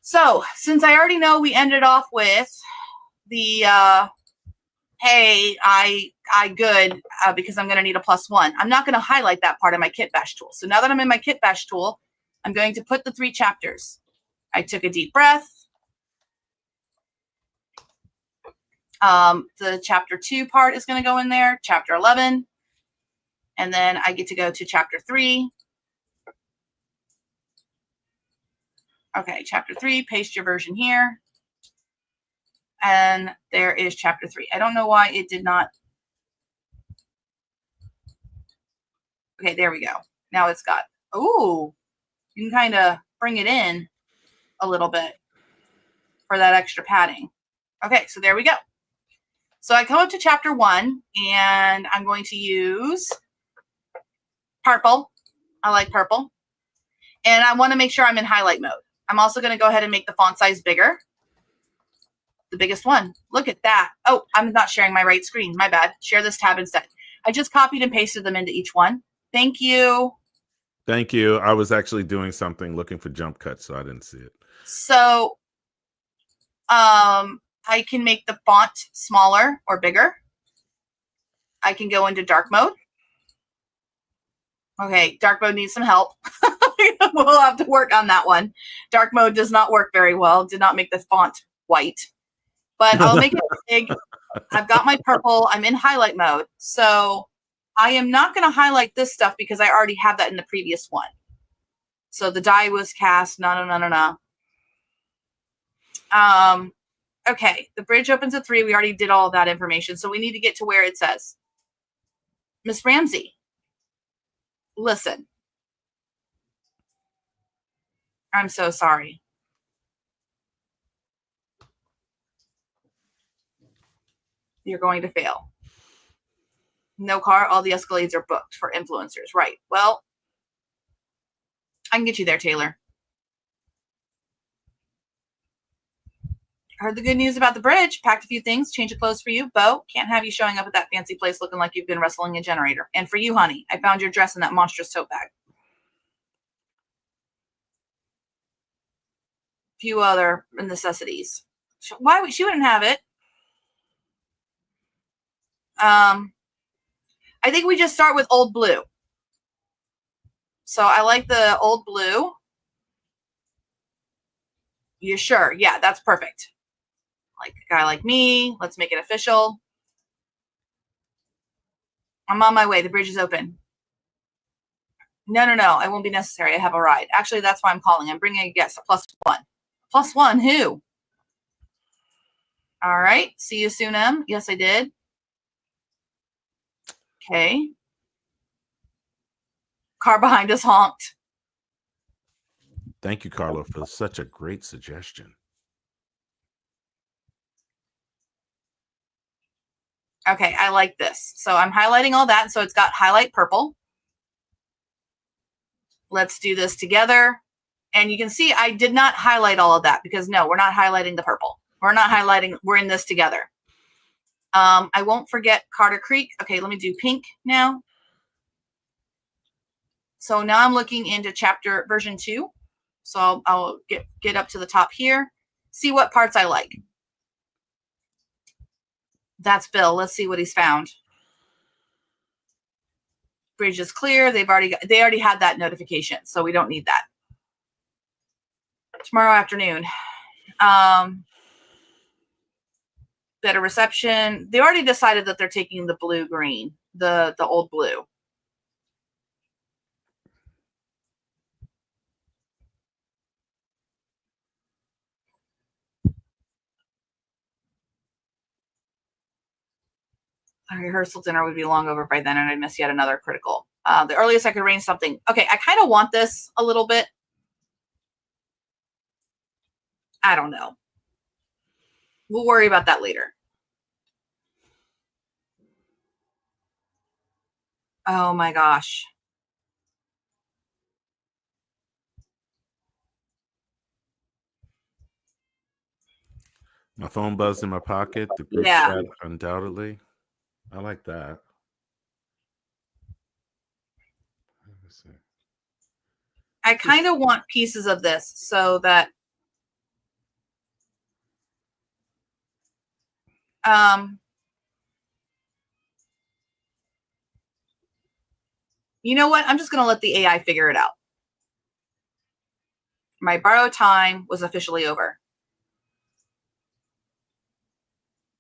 So since I already know we ended off with the hey, I good because I'm going to need a +1. I'm not going to highlight that part of my kit bash tool. So now that I'm in my kit bash tool, I'm going to put the 3 chapters. I took a deep breath. The chapter 2 part is going to go in there, chapter 11. And then I get to go to chapter 3. Okay, chapter 3, paste your version here. And there is chapter 3. I don't know why it did not. Okay, there we go. Now it's got, ooh, you can kind of bring it in a little bit for that extra padding. Okay, so there we go. So I come up to chapter 1, and I'm going to use purple. I like purple. And I want to make sure I'm in highlight mode. I'm also going to go ahead and make the font size bigger. The biggest one. Look at that. Oh, I'm not sharing my right screen. My bad. Share this tab instead. I just copied and pasted them into each one. Thank you. Thank you. I was actually doing something looking for jump cuts, so I didn't see it. So I can make the font smaller or bigger. I can go into dark mode. Okay, dark mode needs some help. We'll have to work on that one. Dark mode does not work very well. Did not make the font white. But I'll make it big. I've got my purple. I'm in highlight mode. So I am not going to highlight this stuff because I already have that in the previous one. So the die was cast. No. Okay, the bridge opens at 3. We already did all of that information. So we need to get to where it says, Miss Ramsey, listen. I'm so sorry. You're going to fail. No car, all the Escalades are booked for influencers. Right. Well, I can get you there, Taylor. Heard the good news about the bridge. Packed a few things. Change of clothes for you. Bo, can't have you showing up at that fancy place looking like you've been wrestling a generator. And for you, honey, I found your dress in that monstrous tote bag. Few other necessities. Why she wouldn't have it? I think we just start with old blue. So I like the old blue. You sure? Yeah, that's perfect. Like a guy like me. Let's make it official. I'm on my way. The bridge is open. No. It won't be necessary. I have a ride. Actually, that's why I'm calling. I'm bringing a guest. A +1. +1? Who? All right. See you soon, M. Yes, I did. Okay. Car behind us honked. Thank you, Carlo, for such a great suggestion. Okay, I like this. So I'm highlighting all that. So it's got highlight purple. Let's do this together. And you can see I did not highlight all of that because no, we're not highlighting the purple. We're not highlighting. We're in this together. I won't forget Carter Creek. Okay, let me do pink now. So now I'm looking into chapter version 2. So I'll get up to the top here. See what parts I like. That's Bill. Let's see what he's found. Bridge is clear. They already had that notification, so we don't need that. Tomorrow afternoon. Better reception. They already decided that they're taking the blue-green, the old blue. Our rehearsal dinner would be long over by then, and I'd miss yet another critical. The earliest I could arrange something. Okay, I kind of want this a little bit. I don't know. We'll worry about that later. Oh my gosh. My phone buzzed in my pocket. The group Yeah. chat, undoubtedly. I like that. I kind of want pieces of this so that you know what? I'm just going to let the AI figure it out. My borrowed time was officially over.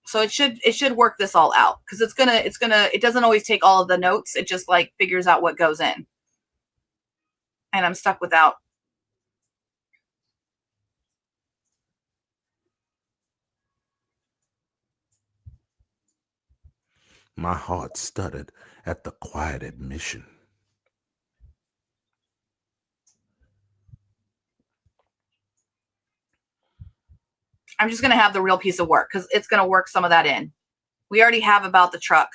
So it should work this all out because it doesn't always take all of the notes. It just like figures out what goes in. And I'm stuck without. My heart stuttered at the quiet admission. I'm just going to have the real piece of work because it's going to work some of that in. We already have about the truck.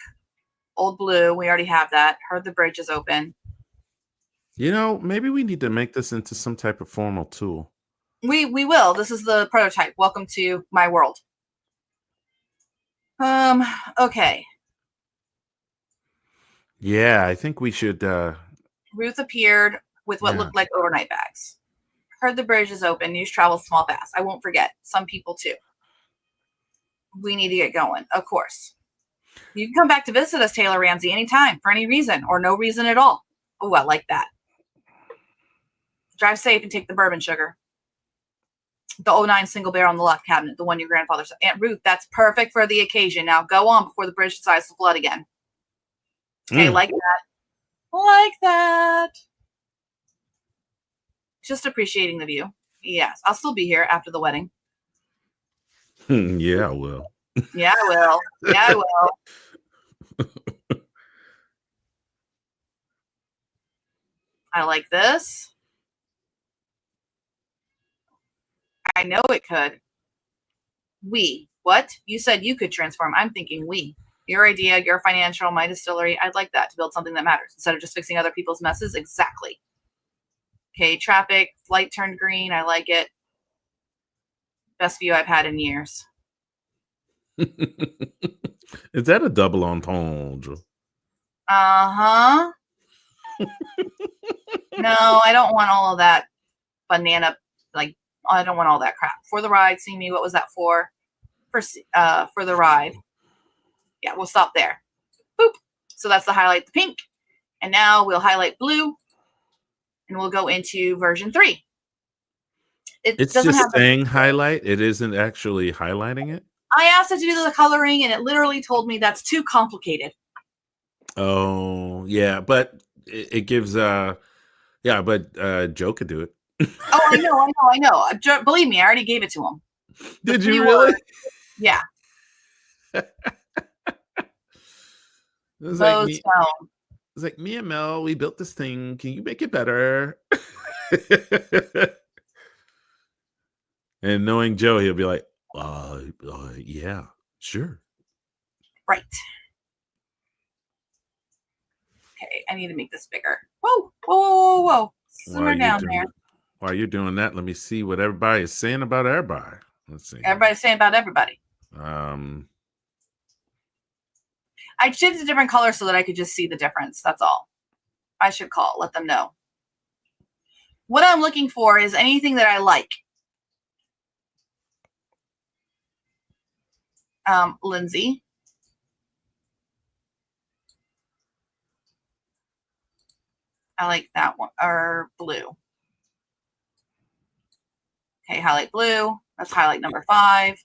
Old blue, we already have that. Heard the bridge is open. You know, maybe we need to make this into some type of formal tool. We will. This is the prototype. Welcome to my world. Okay. Yeah, I think we should. Ruth appeared with what looked like overnight bags. Heard the bridge is open. News travels small fast. I won't forget. Some people too. We need to get going. Of course. You can come back to visit us, Taylor Ramsey, anytime for any reason or no reason at all. Oh, I like that. Drive safe and take the bourbon, sugar. The 09 single barrel on the left cabinet, the one your grandfather said. Aunt Ruth, that's perfect for the occasion. Now go on before the bridge decides to flood again. Okay, like that. Like that. Just appreciating the view. Yes, I'll still be here after the wedding. Yeah, I will. Yeah, I will. Yeah, I will. I like this. I know it could. We. What? You said you could transform. I'm thinking we. Your idea, your financial, my distillery. I'd like that to build something that matters instead of just fixing other people's messes. Exactly. Okay, traffic, light turned green. I like it. Best view I've had in years. Is that a double entendre? Uh-huh. No, I don't want all of that banana, like, I don't want all that crap. For the ride, see me, what was that for? For the ride. Yeah, we'll stop there. Boop. So that's the highlight, the pink. And now we'll highlight blue. and we'll go into version 3. It It's doesn't have just saying highlight. It isn't actually highlighting it. I asked it to do the coloring, and it literally told me that's too complicated. Oh, yeah, but it gives Joe could do it. Oh, I know. Believe me, I already gave it to him. Did you really? Yeah. It was Bow like stone. It's like, me and Mel, we built this thing. Can you make it better? And knowing Joe, he'll be like, yeah, sure. Right. Okay, I need to make this bigger. Whoa. Simmer down there. While you're doing that, let me see what everybody is saying about everybody. Let's see. Everybody's saying about everybody. I did a different color so that I could just see the difference. That's all. I should let them know. What I'm looking for is anything that I like. Lindsay. I like that one, or blue. Okay, highlight blue. That's highlight number 5.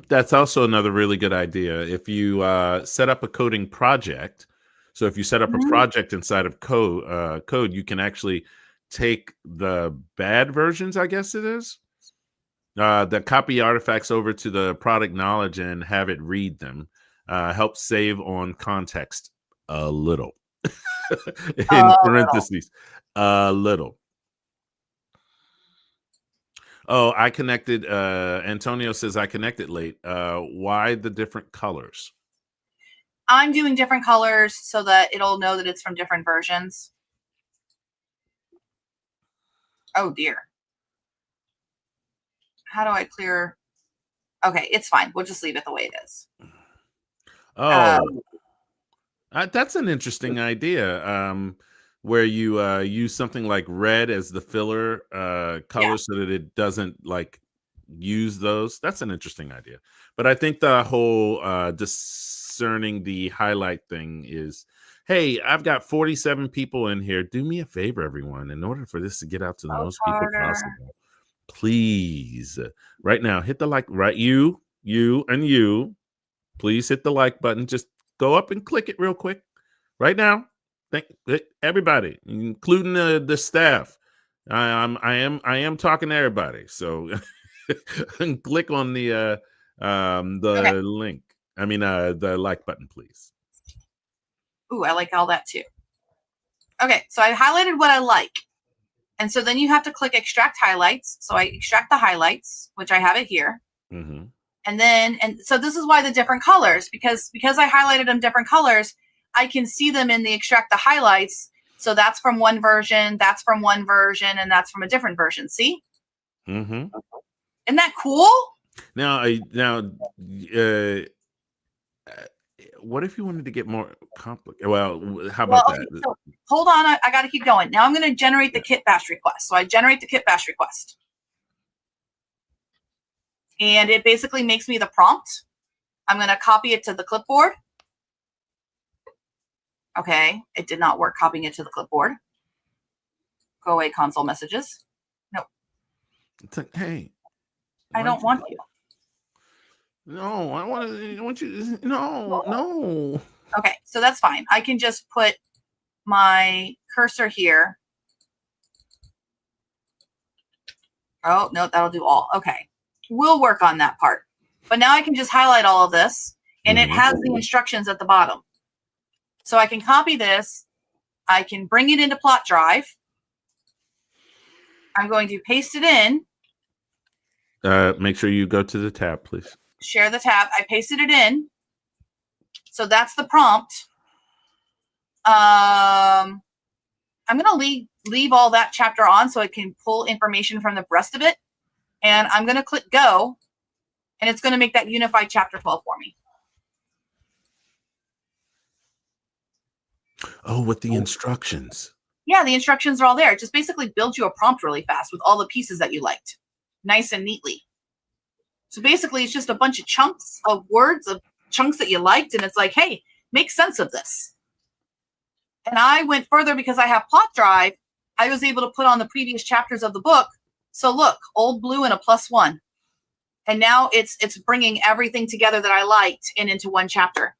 That's also another really good idea. If you set up a coding project, so if you set up a project inside of code, you can actually take the bad versions, I guess it is, the copy artifacts over to the product knowledge and have it read them. Help save on context a little. In parentheses, a little. Oh, I connected. Antonio says I connected late. Why the different colors? I'm doing different colors so that it'll know that it's from different versions. Oh dear. How do I clear? Okay, it's fine. We'll just leave it the way it is. That's an interesting idea. Where you use something like red as the filler color so that it doesn't like use those. That's an interesting idea. But I think the whole discerning the highlight thing is, hey, I've got 47 people in here. Do me a favor, everyone. In order for this to get out to the most people possible, please, right now, hit the like, right? You, and you, please hit the like button. Just go up and click it real quick right now. Thank everybody, including the staff. I am talking to everybody. So click on the link. I mean, the like button, please. Ooh, I like all that too. Okay, so I highlighted what I like. And so then you have to click extract highlights. So I extract the highlights, which I have it here. Mm-hmm. And so this is why the different colors, because I highlighted them different colors, I can see them in the extract the highlights. So that's from one version, that's from one version, and that's from a different version. See? Mm-hmm. Isn't that cool? Now, what if you wanted to get more complicated? Well, how about that? So hold on, I got to keep going. Now I'm going to generate the kit bash request. So I generate the kit bash request. And it basically makes me the prompt. I'm going to copy it to the clipboard. Okay, it did not work copying it to the clipboard. Go away, console messages. No. It's like, hey. I don't want you. No, I want you. No. Okay, so that's fine. I can just put my cursor here. Oh, no, that'll do all. Okay, we'll work on that part. But now I can just highlight all of this, and it has the instructions at the bottom. So I can copy this. I can bring it into Plot Drive. I'm going to paste it in. Make sure you go to the tab, please. Share the tab. I pasted it in. So that's the prompt. I'm going to leave all that chapter on so it can pull information from the rest of it. And I'm going to click go. And it's going to make that unified chapter 12 for me. Oh, with the instructions. Yeah, the instructions are all there. It just basically builds you a prompt really fast with all the pieces that you liked. Nice and neatly. So basically, it's just a bunch of chunks of words, of chunks that you liked. And it's like, hey, make sense of this. And I went further because I have Plot Drive. I was able to put on the previous chapters of the book. So look, old blue and a +1. And now it's bringing everything together that I liked and into one chapter.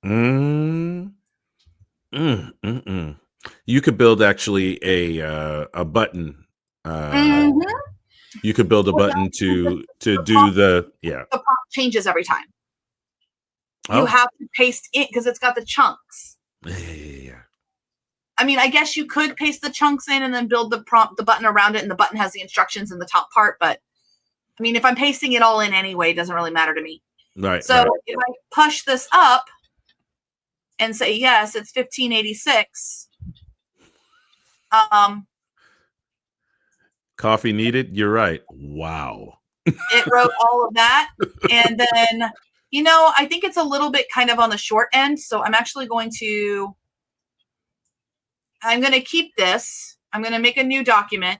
You could build actually a button. You could build a button to do the prompt changes every time. Oh. You have to paste it because it's got the chunks. Yeah. I mean, I guess you could paste the chunks in and then build the button around it, and the button has the instructions in the top part. But I mean, if I'm pasting it all in anyway, it doesn't really matter to me. Right. So if I push this up and say, yes, it's 1586. Coffee needed. You're right. Wow. It wrote all of that. And then, I think it's a little bit kind of on the short end. So I'm actually going to keep this. I'm going to make a new document.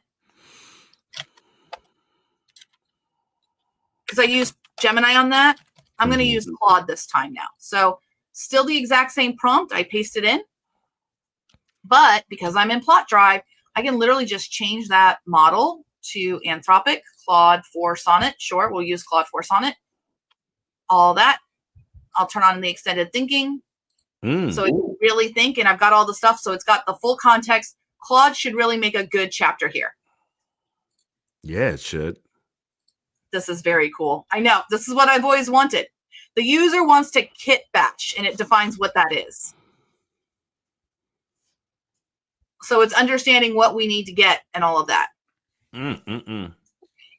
Because I used Gemini on that. I'm going to use Claude this time now. So still the exact same prompt. I paste it in. But because I'm in Plot Drive, I can literally just change that model to Anthropic, Claude 4 Sonnet. Sure, we'll use Claude 4 Sonnet. All that. I'll turn on the extended thinking. So it can really think, and I've got all the stuff. So it's got the full context. Claude should really make a good chapter here. Yeah, it should. This is very cool. I know. This is what I've always wanted. The user wants to kit batch, and it defines what that is. So it's understanding what we need to get and all of that.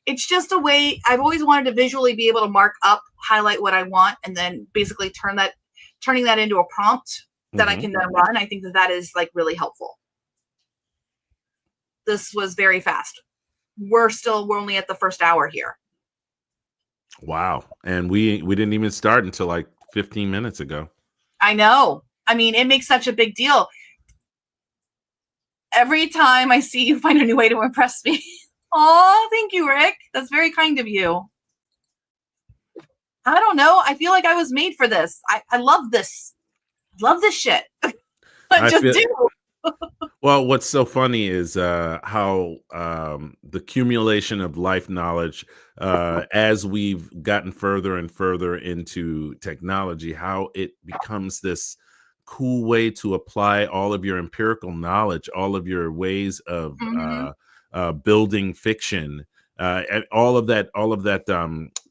It's just a way. I've always wanted to visually be able to mark up, highlight what I want, and then basically turning that into a prompt that I can then run. I think that is like really helpful. This was very fast. We're only at the first hour here. Wow. And we didn't even start until like 15 minutes ago. I know. I mean, it makes such a big deal. Every time I see you find a new way to impress me. Oh, thank you, Rick. That's very kind of you. I don't know. I feel like I was made for this. I love this. Love this shit. Do. Well, what's so funny is how the accumulation of life knowledge, as we've gotten further and further into technology, how it becomes this cool way to apply all of your empirical knowledge, all of your ways of building fiction, and all of that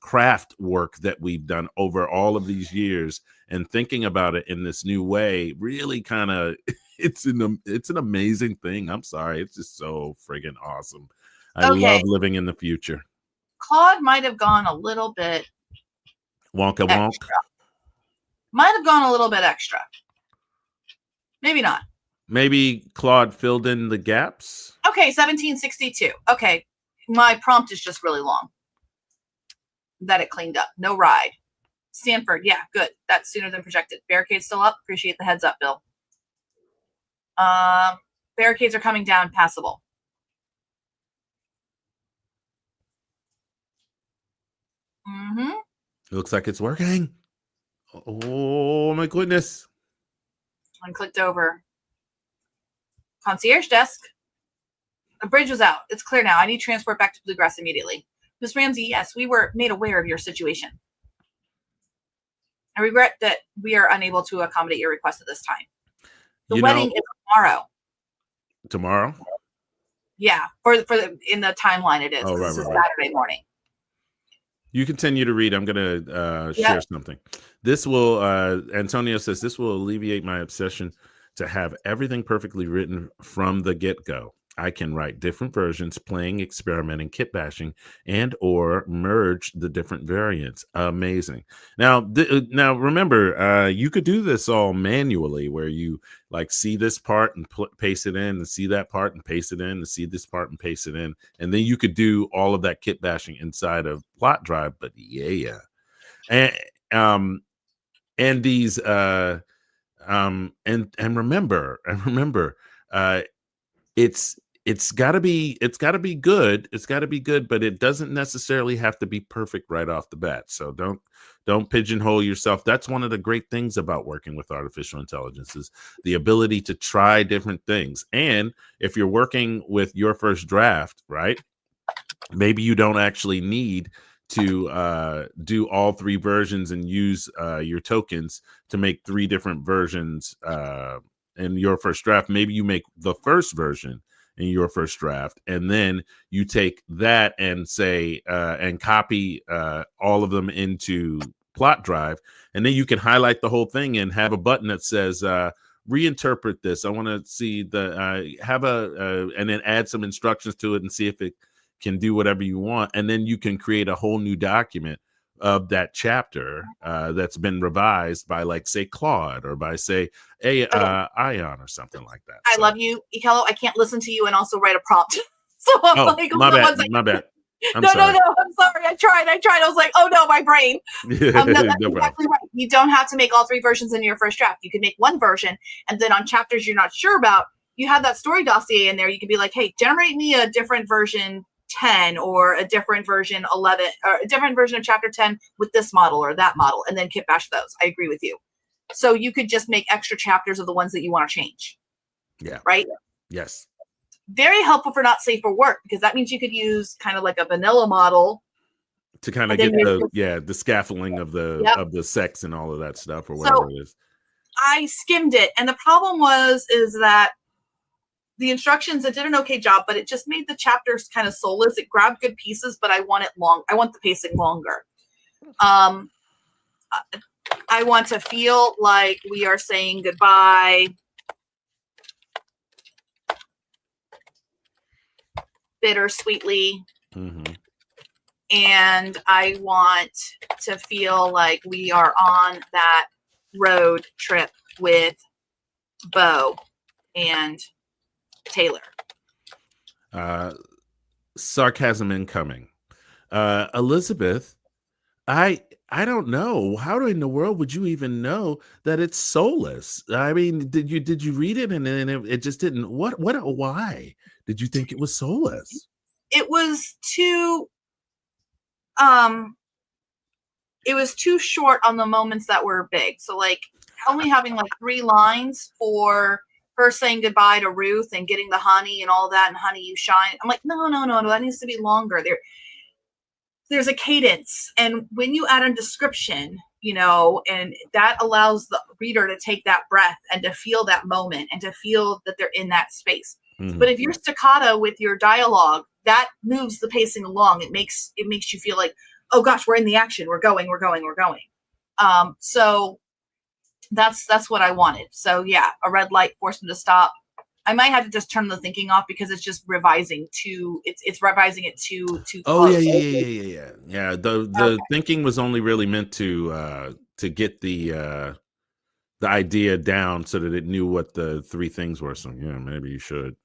craft work that we've done over all of these years, and thinking about it in this new way really kind of it's an amazing thing. I'm sorry, it's just so friggin' awesome. I love living in the future. Claude might have gone a little bit wonka extra. wonk. Might have gone a little bit extra. Maybe not. Maybe Claude filled in the gaps. Okay, 1762. Okay, my prompt is just really long. That it cleaned up. No ride. Stanford, yeah, good. That's sooner than projected. Barricades still up. Appreciate the heads up, Bill. Barricades are coming down. Passable. It looks like it's working. Oh my goodness. I clicked over. Concierge desk. The bridge was out. It's clear now. I need transport back to Bluegrass immediately. Miss Ramsey, yes, we were made aware of your situation. I regret that we are unable to accommodate your request at this time. The wedding is tomorrow. Tomorrow? Yeah, in the timeline it is. This is Saturday morning. You continue to read. I'm going to share something. This will, Antonio says, this will alleviate my obsession to have everything perfectly written from the get-go. I can write different versions, playing, experimenting, kit bashing, and or merge the different variants. Amazing. Now remember, you could do this all manually, where you like see this part and paste it in, and see that part and paste it in, and see this part and paste it in, and then you could do all of that kit bashing inside of Plot Drive. But and these and remember, it's it's got to be good. It's got to be good, but it doesn't necessarily have to be perfect right off the bat. So don't pigeonhole yourself. That's one of the great things about working with artificial intelligence is the ability to try different things. And if you're working with your first draft, right? Maybe you don't actually need to do all 3 versions and use your tokens to make 3 different versions in your first draft. Maybe you make the first version in your first draft, and then you take that and say and copy all of them into Plot Drive, and then you can highlight the whole thing and have a button that says reinterpret this. I want to see the have a and then add some instructions to it and see if it can do whatever you want, and then you can create a whole new document of that chapter that's been revised by, like, say, Claude or by, say, Ion or something like that. I love you, Ikello. I can't listen to you and also write a prompt. So I'm like, my bad. No, I'm sorry. I tried. I was like, oh no, my brain. No, that's exactly right. You don't have to make all 3 versions in your first draft. You can make 1 version, and then on chapters you're not sure about, you have that story dossier in there. You can be like, hey, generate me a different version 10 or a different version 11 or a different version of chapter 10 with this model or that model, and then kit bash those. I agree with you. So you could just make extra chapters of the ones that you want to change. Yeah. Right? Yes. Very helpful for not safe for work, because that means you could use kind of like a vanilla model to kind of get the scaffolding of the sex and all of that stuff or whatever it is. I skimmed it, and the problem is that the instructions, it did an okay job, but it just made the chapters kind of soulless. It grabbed good pieces, but I want the pacing longer. I want to feel like we are saying goodbye bittersweetly. Mm-hmm. And I want to feel like we are on that road trip with Bo and Taylor. Sarcasm incoming. Elizabeth, I don't know. How in the world would you even know that it's soulless? I mean, did you read it and then it just didn't? Why did you think it was soulless? It was too short on the moments that were big. So like only having like 3 lines for her saying goodbye to Ruth and getting the honey and all that, and honey you shine. I'm like, no, that needs to be longer. There's a cadence, and when you add a description, and that allows the reader to take that breath and to feel that moment and to feel that they're in that space. Mm-hmm. But if you're staccato with your dialogue, that moves the pacing along. It makes you feel like, oh gosh, we're in the action. We're going. So that's what I wanted. So yeah, a red light forced him to stop. I might have to just turn the thinking off because it's just revising it's revising it too close. Oh yeah. The thinking was only really meant to get the idea down so that it knew what the 3 things were. So yeah, maybe you should.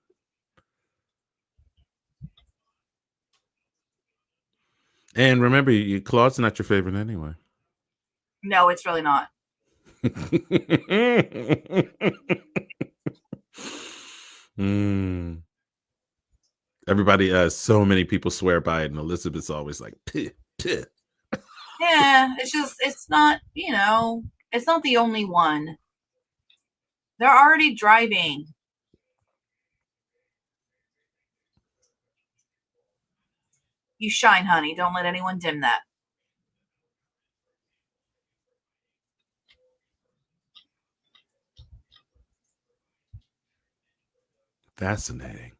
And remember, Claude's not your favorite anyway. No, it's really not. Everybody, so many people swear by it, and Elizabeth's always like, "Pih, pih." Yeah, it's not, it's not the only one. They're already driving. You shine, honey. Don't let anyone dim that. Fascinating.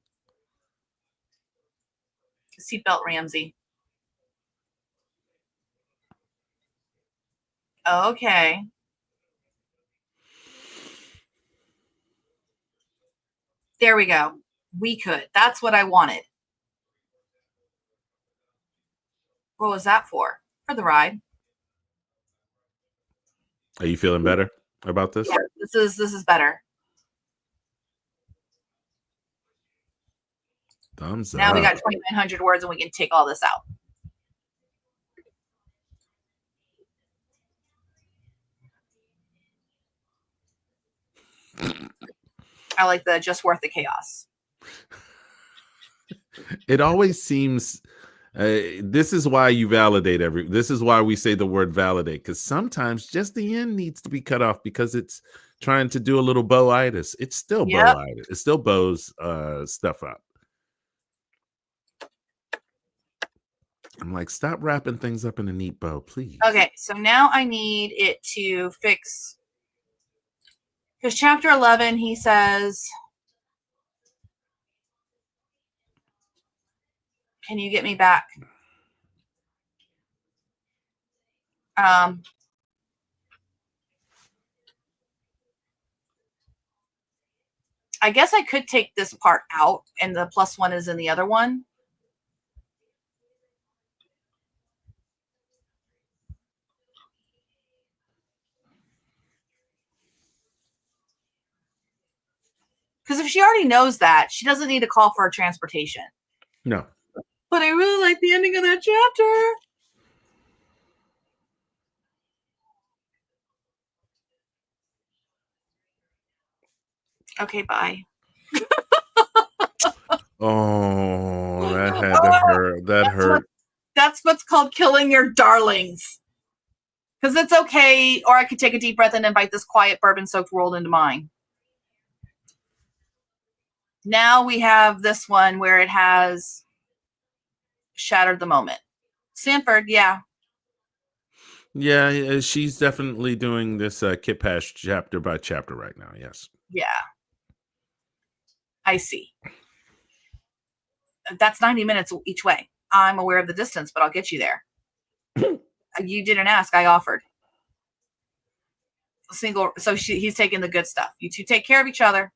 Seatbelt Ramsey. Okay. There we go. We could. That's what I wanted. What was that for? For the ride. Are you feeling better about this? Yeah, this is better. Thumbs up. Now we got 2,900 words and we can take all this out. I like the just worth the chaos. It always seems this is why you validate this is why we say the word validate, because sometimes just the end needs to be cut off because it's trying to do a little bow-itis. It's still Yep. bow-itis. It still bows stuff up. I'm like, stop wrapping things up in a neat bow, please. Okay, so now I need it to fix, because chapter 11, he says, can you get me back? I guess I could take this part out and the +1 is in the other one. Because if she already knows that, she doesn't need to call for a transportation. No. But I really like the ending of that chapter. Okay, bye. Oh, that had to hurt. That hurt. That's what's called killing your darlings. Because it's okay, or I could take a deep breath and invite this quiet bourbon-soaked world into mine. Now we have this one where it has shattered the moment. Sanford, yeah. Yeah, she's definitely doing this Kit Pash chapter by chapter right now. Yes. Yeah. I see. That's 90 minutes each way. I'm aware of the distance, but I'll get you there. You didn't ask, I offered. Single, so he's taking the good stuff. You two take care of each other.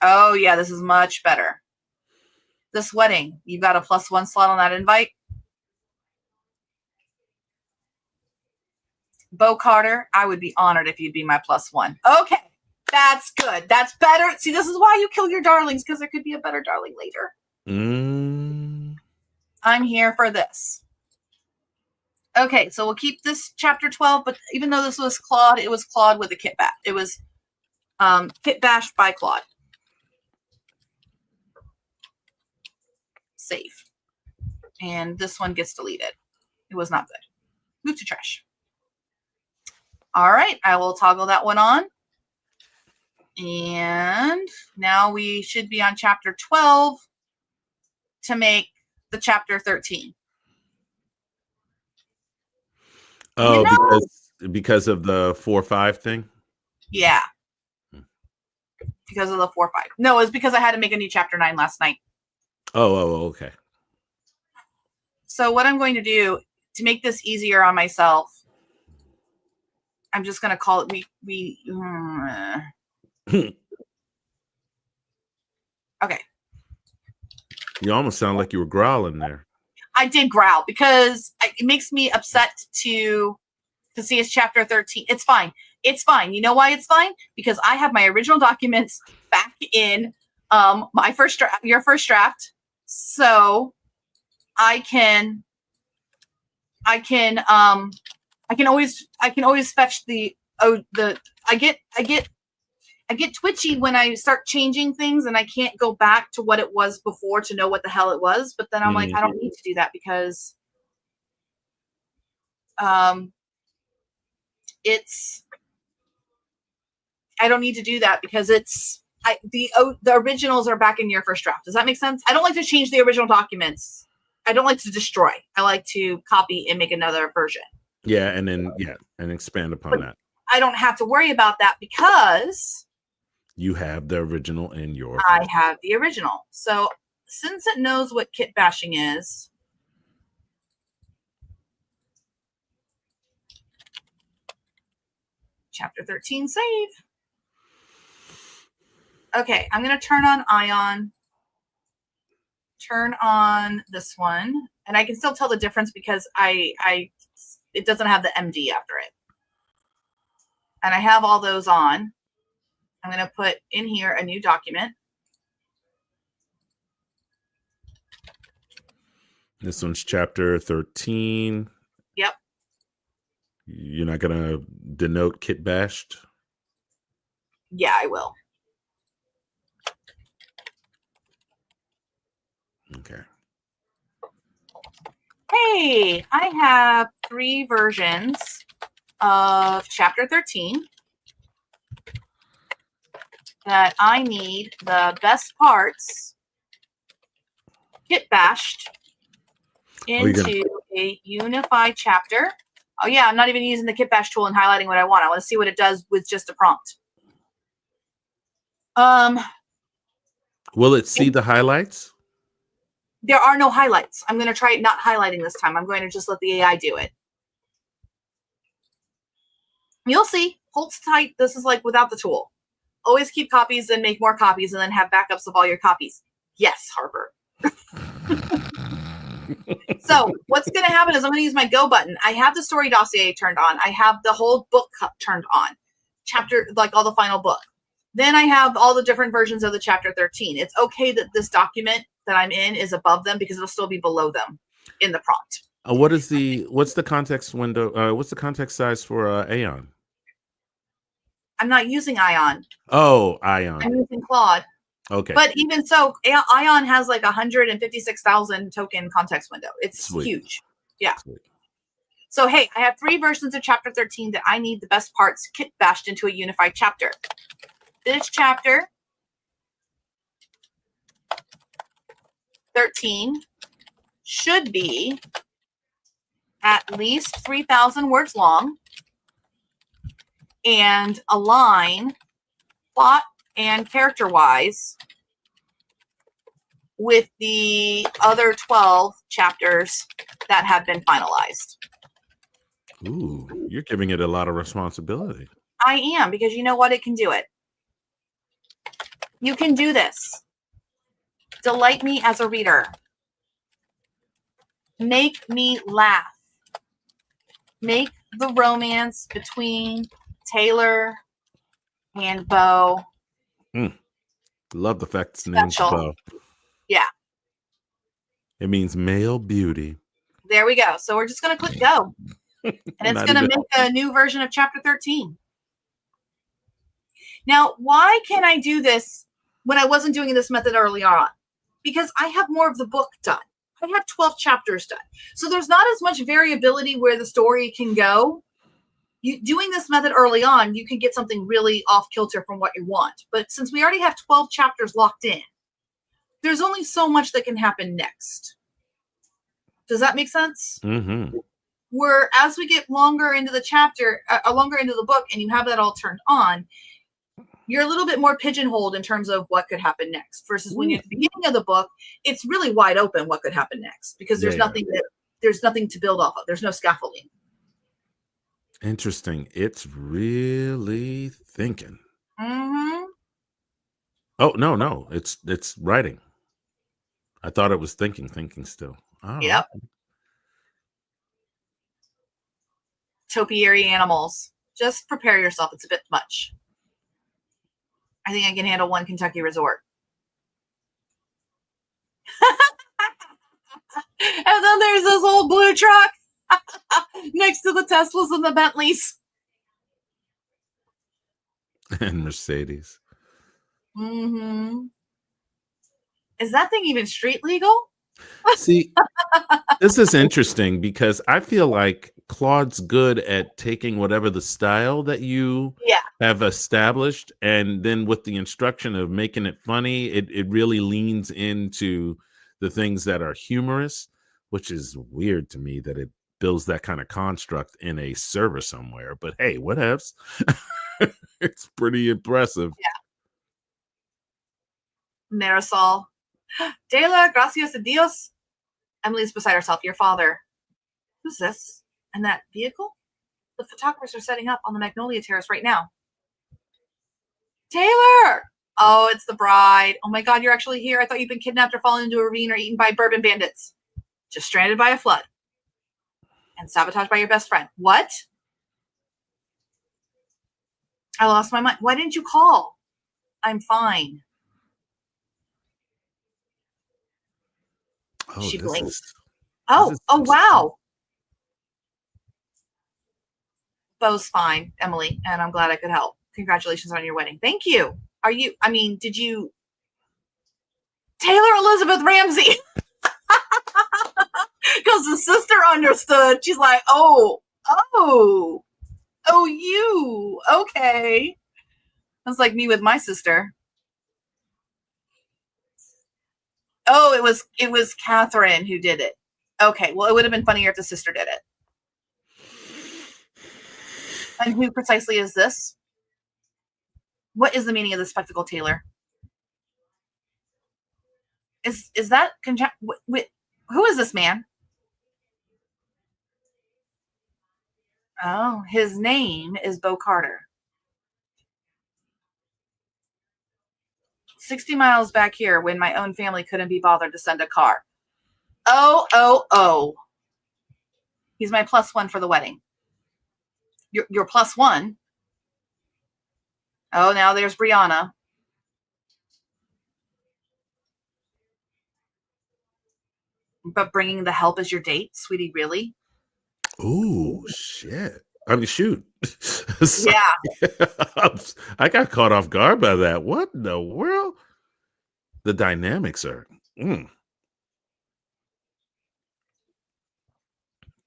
Oh yeah, this is much better. This wedding, you got a +1 slot on that invite. Bo Carter, I would be honored if you'd be my +1. Okay, that's good. That's better. See, this is why you kill your darlings, because there could be a better darling later. I'm here for this. Okay, so we'll keep this chapter 12, but even though this was Claude, it was Claude with a Kit Bash. It was Kit Bash by Claude. Save. And this one gets deleted. It was not good. Move to trash. All right, I will toggle that one on. And now we should be on chapter 12 to make the chapter 13. Oh, because of the 4-5 thing? Yeah. Because of the 4-5. No, it was because I had to make a new chapter 9 last night. Oh, okay. So what I'm going to do to make this easier on myself, I'm just going to call it Okay. You almost sound like you were growling there. I did growl because it makes me upset to see it's chapter 13. It's fine. It's fine. You know why it's fine? Because I have my original documents back in your first draft. So I can always fetch I get twitchy when I start changing things and I can't go back to what it was before to know what the hell it was. But then I'm like, I don't need to do that because I don't need to do that because the originals are back in your first draft. Does that make sense? I don't like to change the original documents. I don't like to destroy. I like to copy and make another version. Yeah, and then and expand upon that. I don't have to worry about that because you have the original in your. I have the original. So since it knows what kit bashing is, chapter 13 save. Okay, I'm going to turn on Ion. Turn on this one, and I can still tell the difference because it doesn't have the MD after it. And I have all those on. I'm going to put in here a new document. This one's chapter 13. Yep. You're not going to denote kit bashed? Yeah, I will. Okay. Hey, I have 3 versions of chapter 13 that I need the best parts kit bashed into a unified chapter. Oh yeah, I'm not even using the kit bash tool and highlighting what I want. I want to see what it does with just a prompt. Will it see the highlights? There are no highlights. I'm going to try it not highlighting this time. I'm going to just let the AI do it. You'll see. Hold tight. This is like without the tool. Always keep copies and make more copies and then have backups of all your copies. Yes, Harper. So what's going to happen is I'm going to use my go button. I have the story dossier turned on. I have the whole book turned on. Chapter, like all the final book. Then I have all the different versions of the chapter 13. It's okay that this document that I'm in is above them because it'll still be below them in the prompt. What's the context window? What's the context size for Aeon? I'm not using Ion. Oh, Ion. I'm using Claude. Okay. But even so, Ion has like 156,000 token context window. It's Sweet. huge. Yeah. Sweet. So, hey, I have 3 versions of chapter 13 that I need the best parts kit bashed into a unified chapter. This chapter 13 should be at least 3,000 words long and align plot and character-wise with the other 12 chapters that have been finalized. Ooh, you're giving it a lot of responsibility. I am, because you know what? It can do it. You can do this. Delight me as a reader. Make me laugh. Make the romance between Taylor and Bo. Love the fact it's named Bo. Yeah. It means male beauty. There we go. So we're just going to click go. And it's going to make a new version of chapter 13. Now, why can I do this when I wasn't doing this method early on? Because I have more of the book done. I have 12 chapters done. So there's not as much variability where the story can go. Doing this method early on, you can get something really off kilter from what you want. But since we already have 12 chapters locked in, there's only so much that can happen next. Does that make sense? Mm-hmm. Where as we get longer into the chapter, longer into the book, and you have that all turned on, you're a little bit more pigeonholed in terms of what could happen next. Versus when you're at the beginning of the book, it's really wide open what could happen next because there's nothing to build off of. There's no scaffolding. Interesting. It's really thinking. Mm-hmm. Oh no! It's writing. I thought it was thinking still. Oh. Yep. Topiary animals. Just prepare yourself. It's a bit much. I think I can handle one Kentucky resort. And then there's this old blue truck next to the Teslas and the Bentleys. And Mercedes. Mm-hmm. Is that thing even street legal? See, this is interesting because I feel like Claude's good at taking whatever the style that you have established, and then with the instruction of making it funny, it really leans into the things that are humorous, which is weird to me that it builds that kind of construct in a server somewhere. But hey, whatevs. It's pretty impressive. Yeah. Marisol. Taylor, gracias a Dios. Emily's beside herself. Your father. Who's this? And that vehicle? The photographers are setting up on the Magnolia Terrace right now. Taylor! Oh, it's the bride. Oh my God, you're actually here. I thought you'd been kidnapped or fallen into a ravine or eaten by bourbon bandits. Just stranded by a flood. And sabotaged by your best friend. What? I lost my mind. Why didn't you call? I'm fine. Oh, she blinked. Oh, wow. Bo's fine, Emily, and I'm glad I could help. Congratulations on your wedding. Thank you. Did you? Taylor Elizabeth Ramsey. the sister understood. She's like, oh, you. Okay. That's like me with my sister. Oh, it was Catherine who did it. Okay, well, it would have been funnier if the sister did it. And who precisely is this? What is the meaning of the spectacle, Taylor? Is that who is this man? Oh, his name is Bo Carter. 60 miles back here when my own family couldn't be bothered to send a car. Oh. He's my +1 for the wedding. Your +1? Oh, now there's Brianna. But bringing the help as your date, sweetie, really? Ooh, shit. I mean, shoot. Yeah. I got caught off guard by that. What in the world? The dynamics are.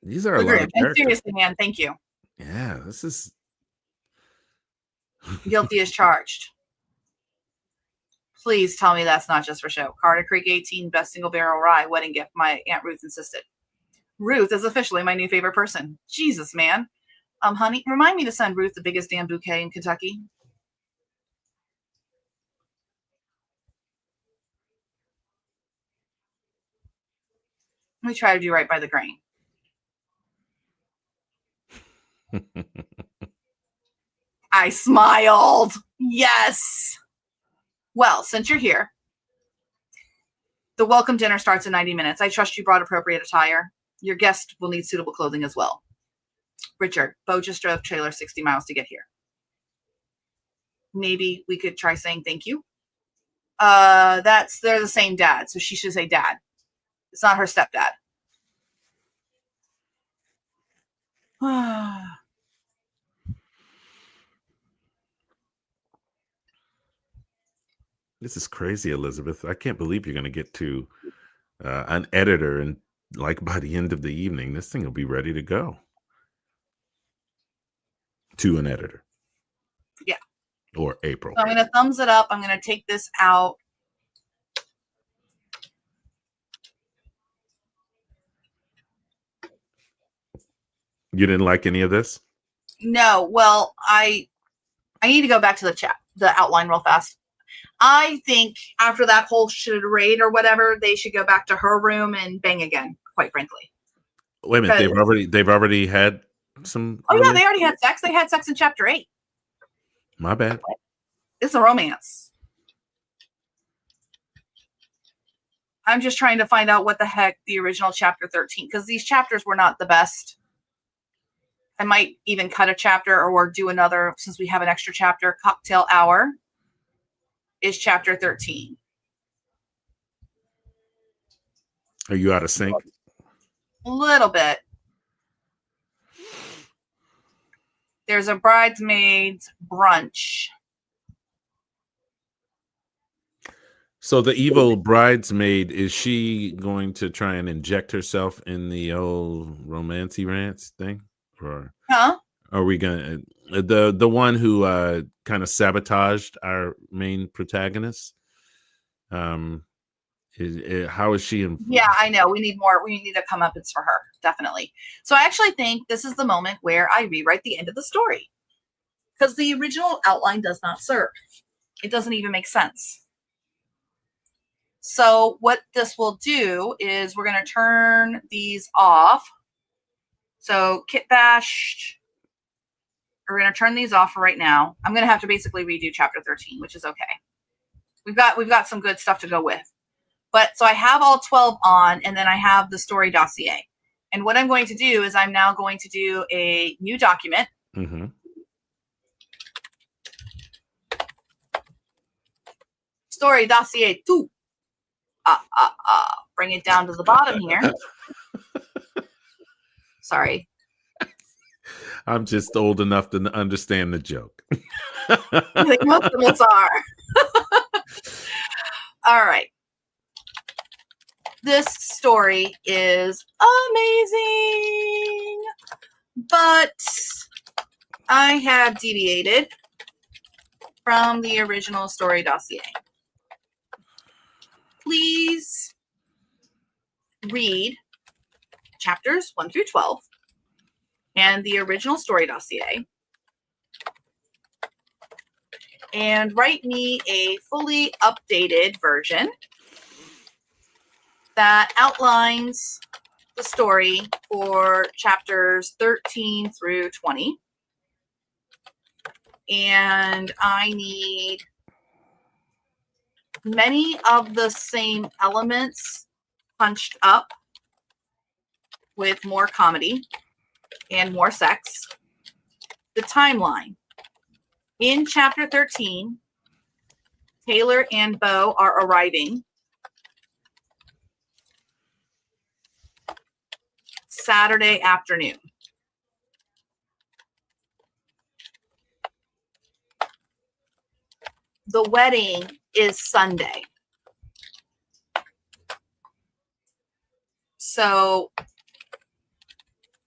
These are a lot of characters. Seriously, man, thank you. Yeah, this is. Guilty as charged. Please tell me that's not just for show. Carter Creek 18, best single barrel rye, wedding gift. My Aunt Ruth insisted. Ruth is officially my new favorite person. Jesus, man. Honey, remind me to send Ruth the biggest damn bouquet in Kentucky. Let me try to do right by the grain. I smiled. Yes. Well, since you're here, the welcome dinner starts in 90 minutes. I trust you brought appropriate attire. Your guest will need suitable clothing as well. Richard, Bo just drove trailer 60 miles to get here. Maybe we could try saying thank you. They're the same dad, so she should say dad. It's not her stepdad. This is crazy, Elizabeth. I can't believe you're going to get to an editor and like by the end of the evening, this thing will be ready to go. To an editor. Yeah. Or April. So I'm going to thumbs it up. I'm going to take this out. You didn't like any of this? No. Well, I need to go back to the outline real fast. I think after that whole charade or whatever, they should go back to her room and bang again, quite frankly. Wait a minute, they've already had some. Oh yeah, they already had sex. They had sex in chapter 8. My bad. It's a romance. I'm just trying to find out what the heck the original chapter 13, because these chapters were not the best. I might even cut a chapter or do another, since we have an extra chapter. Cocktail Hour is chapter 13. Are you out of sync? A little bit. There's a bridesmaid's brunch. So the evil bridesmaid, is she going to try and inject herself in the old romancy rants thing? Or are we gonna the one who kind of sabotaged our main protagonist? How is she in? Yeah, I know. We need more. We need a comeuppance for her, definitely. So I actually think this is the moment where I rewrite the end of the story, because the original outline does not serve. It doesn't even make sense. So what this will do is we're going to turn these off. So Kit Bash, we're going to turn these off for right now. I'm going to have to basically redo chapter 13, which is okay. We've got some good stuff to go with. But so I have all 12 on, and then I have the story dossier. And what I'm going to do is I'm now going to do a new document. Mm-hmm. Story dossier 2. Bring it down to the bottom here. Sorry. I'm just old enough to understand the joke. I think most of us are. All right. this story is amazing, but I have deviated from the original story dossier. Please read chapters 1 through 12 and the original story dossier and write me a fully updated version that outlines the story for chapters 13 through 20. And I need many of the same elements punched up with more comedy and more sex. The timeline. In chapter 13, Taylor and Bo are arriving Saturday afternoon. The wedding is Sunday. So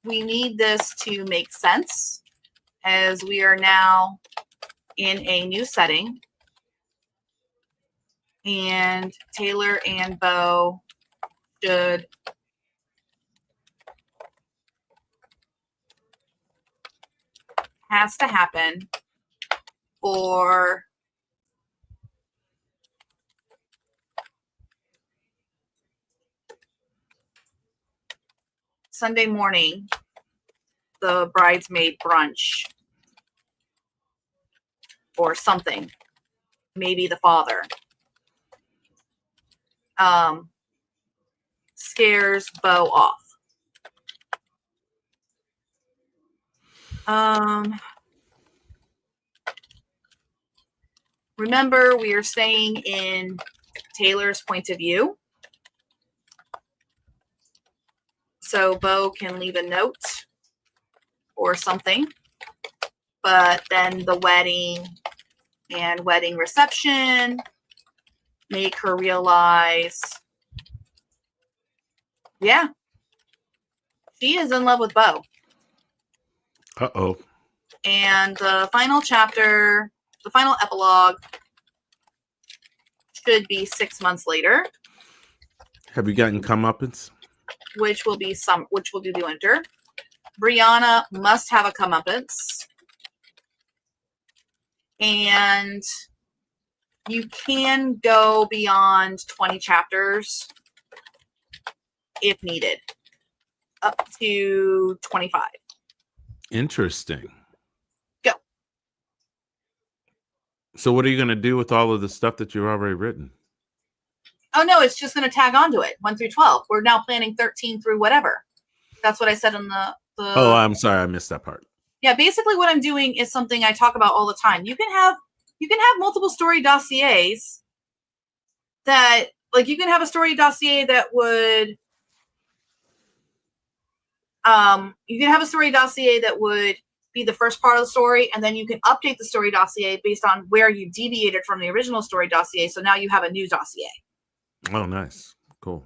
we need this to make sense as we are now in a new setting. And Taylor and Bo should has to happen for Sunday morning, the bridesmaid brunch or something, maybe the father, scares Bo off. Remember, we are staying in Taylor's point of view. So Bo can leave a note or something. But then the wedding and wedding reception make her realize, yeah, she is in love with Bo. Uh-oh. And the final chapter, the final epilogue, should be 6 months later. Have you gotten comeuppance? Which will be the winter. Brianna must have a comeuppance. And you can go beyond 20 chapters if needed, up to 25. Interesting. Go. So what are you going to do with all of the stuff that you've already written? Oh, no, it's just going to tag onto it, 1 through 12. We're now planning 13 through whatever. That's what I said in the... Oh, I'm sorry. I missed that part. Yeah, basically what I'm doing is something I talk about all the time. You can have multiple story dossiers that, like, you can have a story dossier that would, you can have a story dossier that would be the first part of the story, and then you can update the story dossier based on where you deviated from the original story dossier. So now you have a new dossier. Oh, nice. Cool.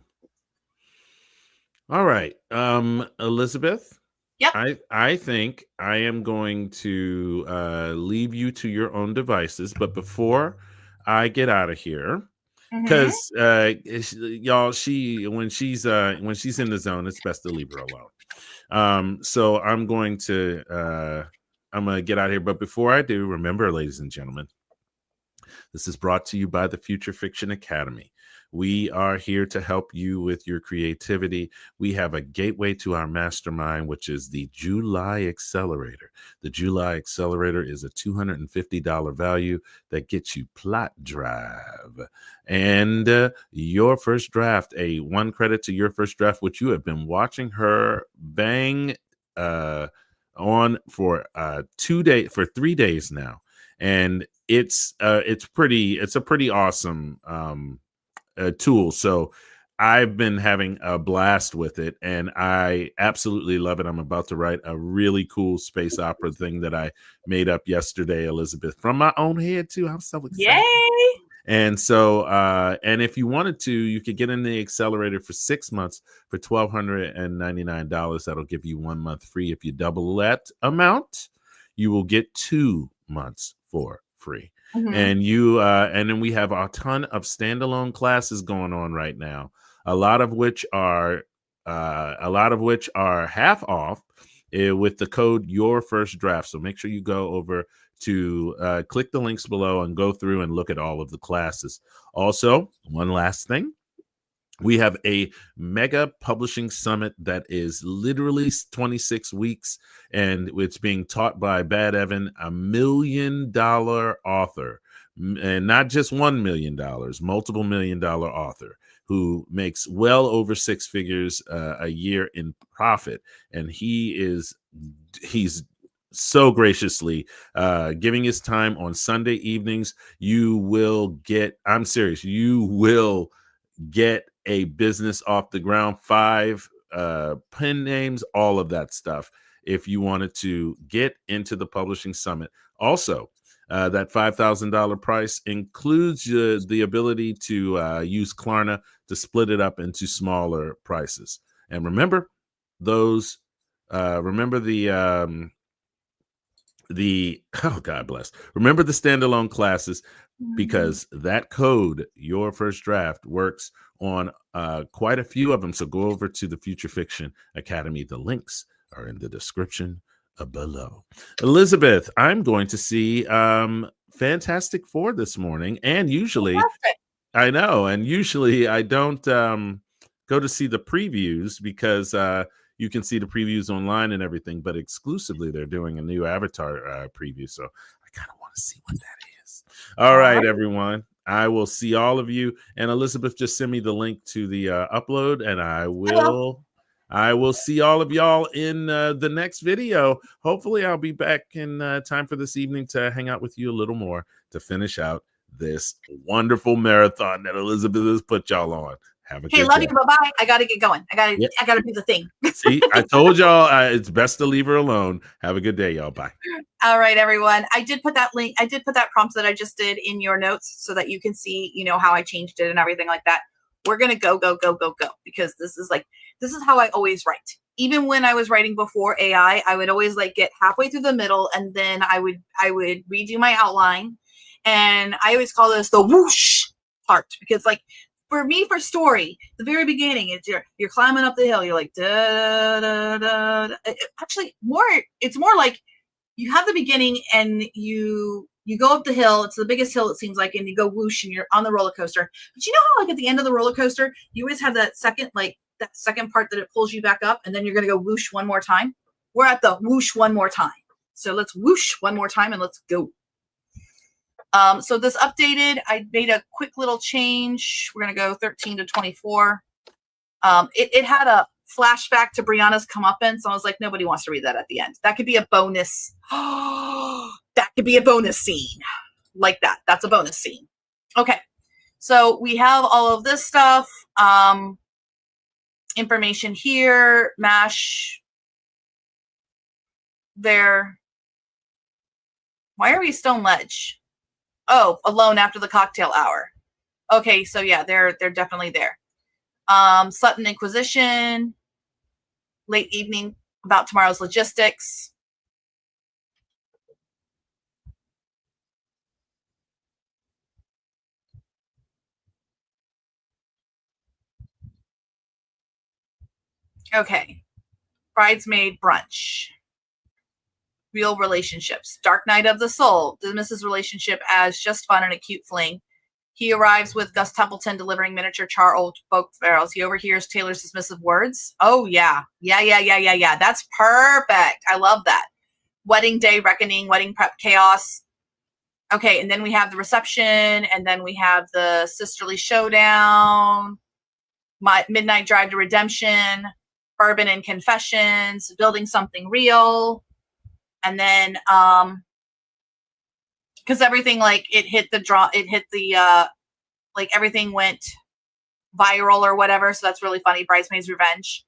All right. Elizabeth. Yep. I think I am going to leave you to your own devices, but before I get out of here, because y'all, when she's in the zone, it's best to leave her alone. So I'm gonna get out of here. But before I do, remember, ladies and gentlemen, this is brought to you by the Future Fiction Academy. We are here to help you with your creativity. We have a gateway to our mastermind, which is the July Accelerator. The July Accelerator is a $250 value that gets you Plot Drive and Your First Draft, a 1 credit to Your First Draft, which you have been watching her bang on for 3 days now. And it's a pretty awesome tool. So I've been having a blast with it, and I absolutely love it. I'm about to write a really cool space opera thing that I made up yesterday, Elizabeth, from my own head too. I'm so excited. Yay! And so, and if you wanted to, you could get in the accelerator for 6 months for $1,299. That'll give you 1 month free. If you double that amount, you will get 2 months for free. And and then we have a ton of standalone classes going on right now. A lot of which are half off with the code Yourfirstdraft. So make sure you go over to click the links below and go through and look at all of the classes. Also, one last thing. We have a mega publishing summit that is literally 26 weeks, and it's being taught by Bad Evan, $1 million author, and not just $1 million, multiple $1 million author who makes well over 6 figures a year in profit. And he's so graciously giving his time on Sunday evenings. You will get, I'm serious, you will get a business off the ground, 5 pen names, all of that stuff, if you wanted to get into the publishing summit. Also, that $5,000 price includes the ability to use Klarna to split it up into smaller prices. And remember those, remember the oh, God bless. Remember the standalone classes, because that code, Your First Draft, works on quite a few of them. So go over to the Future Fiction Academy. The links are in the description below. Elizabeth, I'm going to see Fantastic Four this morning. And usually, I know, and usually I don't go to see the previews because you can see the previews online and everything, but exclusively they're doing a new Avatar preview. So I kind of want to see what that is. All right, everyone. I will see all of you. And Elizabeth, just send me the link to the upload, and I will see all of y'all in the next video. Hopefully I'll be back in time for this evening to hang out with you a little more to finish out this wonderful marathon that Elizabeth has put y'all on. Have a good love day. you. Bye-bye. I gotta get going. I gotta do the thing. See, I told y'all it's best to leave her alone. Have a good day, y'all. Bye. All right, everyone. I did put that link. I did put that prompt that I just did in your notes so that you can see, how I changed it and everything like that. We're gonna go because this is how I always write. Even when I was writing before AI, I would always get halfway through the middle, and then I would redo my outline. And I always call this the whoosh part, because for me, for story, the very beginning, it's you're climbing up the hill. You're like, da, da, da, da. Actually, it's more like you have the beginning and you go up the hill. It's the biggest hill, it seems like, and you go whoosh and you're on the roller coaster. But you know how at the end of the roller coaster, you always have that second part that it pulls you back up, and then you're going to go whoosh one more time. We're at the whoosh one more time. So let's whoosh one more time and let's go. So this updated, I made a quick little change. We're going to go 13 to 24. It had a flashback to Brianna's comeuppance. So I was like, nobody wants to read that at the end. That could be a bonus. That could be a bonus scene like that. That's a bonus scene. Okay. So we have all of this stuff. Information here, MASH there. Why are we Stone Ledge? Oh, alone after the cocktail hour. Okay, so yeah, they're definitely there. Sutton Inquisition, late evening about tomorrow's logistics. Okay, bridesmaid brunch. Real relationships. Dark Night of the Soul dismisses relationship as just fun and a cute fling. He arrives with Gus Templeton delivering miniature char old folk barrels. He overhears Taylor's dismissive words. Oh, yeah. Yeah. That's perfect. I love that. Wedding day reckoning, wedding prep chaos. Okay, and then we have the reception, and then we have the sisterly showdown, my midnight drive to redemption, bourbon and confessions, building something real. And then, because everything everything went viral or whatever. So that's really funny. Bridesmaids Revenge.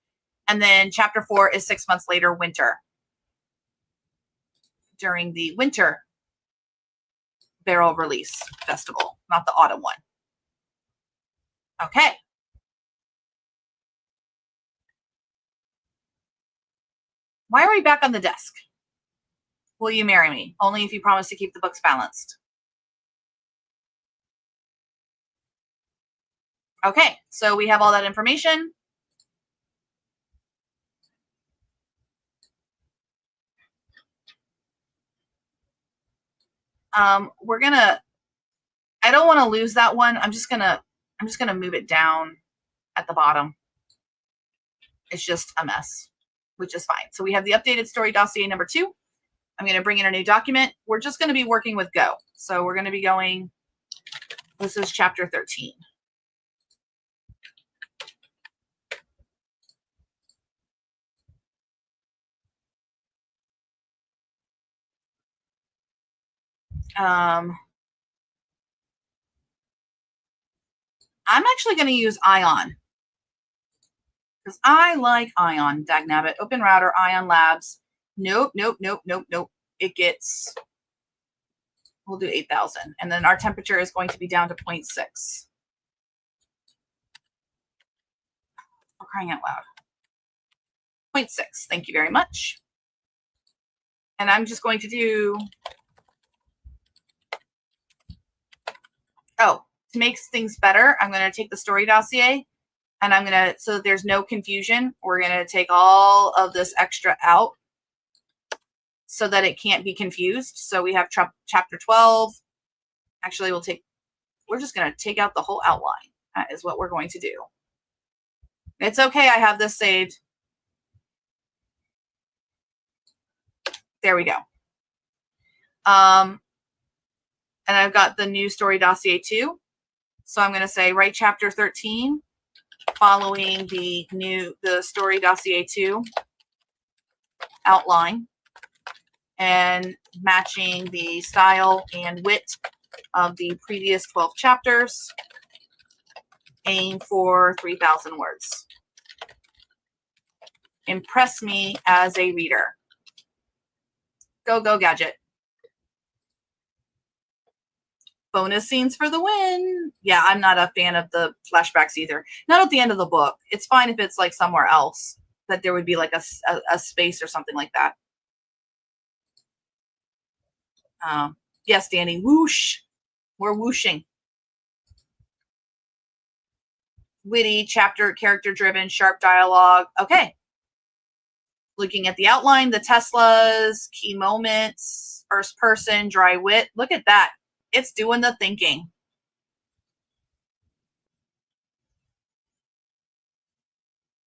And then chapter 4 is 6 months later, winter. During the winter barrel release festival, not the autumn one. Okay. Why are we back on the desk? Will you marry me? Only if you promise to keep the books balanced. Okay, so we have all that information. We're gonna, I don't want to lose that one. I'm just gonna move it down at the bottom. It's just a mess, which is fine. So we have the updated story dossier number 2. I'm going to bring in a new document. We're just going to be working with Go. So we're going to be going, this is chapter 13. I'm actually going to use Ion because I like Ion. Dagnabbit, Open Router, Ion Labs. Nope. It gets, we'll do 8,000. And then our temperature is going to be down to 0.6. We're crying out loud. 0.6. Thank you very much. And I'm just going to do, to make things better, I'm going to take the story dossier and I'm going to, so that there's no confusion, we're going to take all of this extra out so that it can't be confused. So we have chapter 12. Actually, we're just going to take out the whole outline. That is what we're going to do. It's okay. I have this saved. There we go. And I've got the new story dossier too. So I'm going to say write chapter 13 following the story dossier 2 outline and matching the style and wit of the previous 12 chapters. Aim for 3,000 words. Impress me as a reader. Go, Gadget. Bonus scenes for the win. Yeah, I'm not a fan of the flashbacks either. Not at the end of the book. It's fine if it's like somewhere else, that there would be like a space or something like that. Yes, Danny. Whoosh. We're whooshing. Witty, chapter, character-driven, sharp dialogue. Okay. Looking at the outline, the Teslas, key moments, first person, dry wit. Look at that. It's doing the thinking.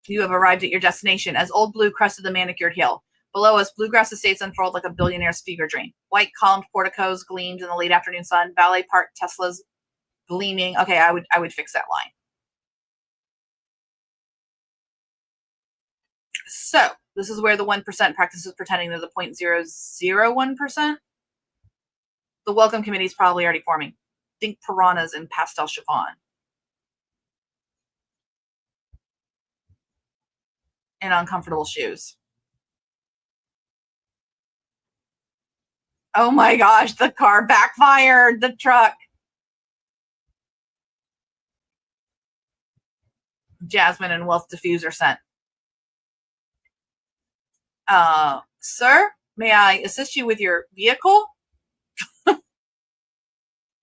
You have arrived at your destination as Old Blue crested the manicured hill. Below us, bluegrass estates unfurled like a billionaire's fever dream. White columned porticos gleamed in the late afternoon sun. Valet park Teslas gleaming. Okay, I would fix that line. So this is where the 1% practices pretending they're the 0.001%. The welcome committee is probably already forming. Think piranhas in pastel chiffon. And uncomfortable shoes. Oh my gosh, the car backfired. The truck. Jasmine and Wealth Diffuser sent. Sir, may I assist you with your vehicle?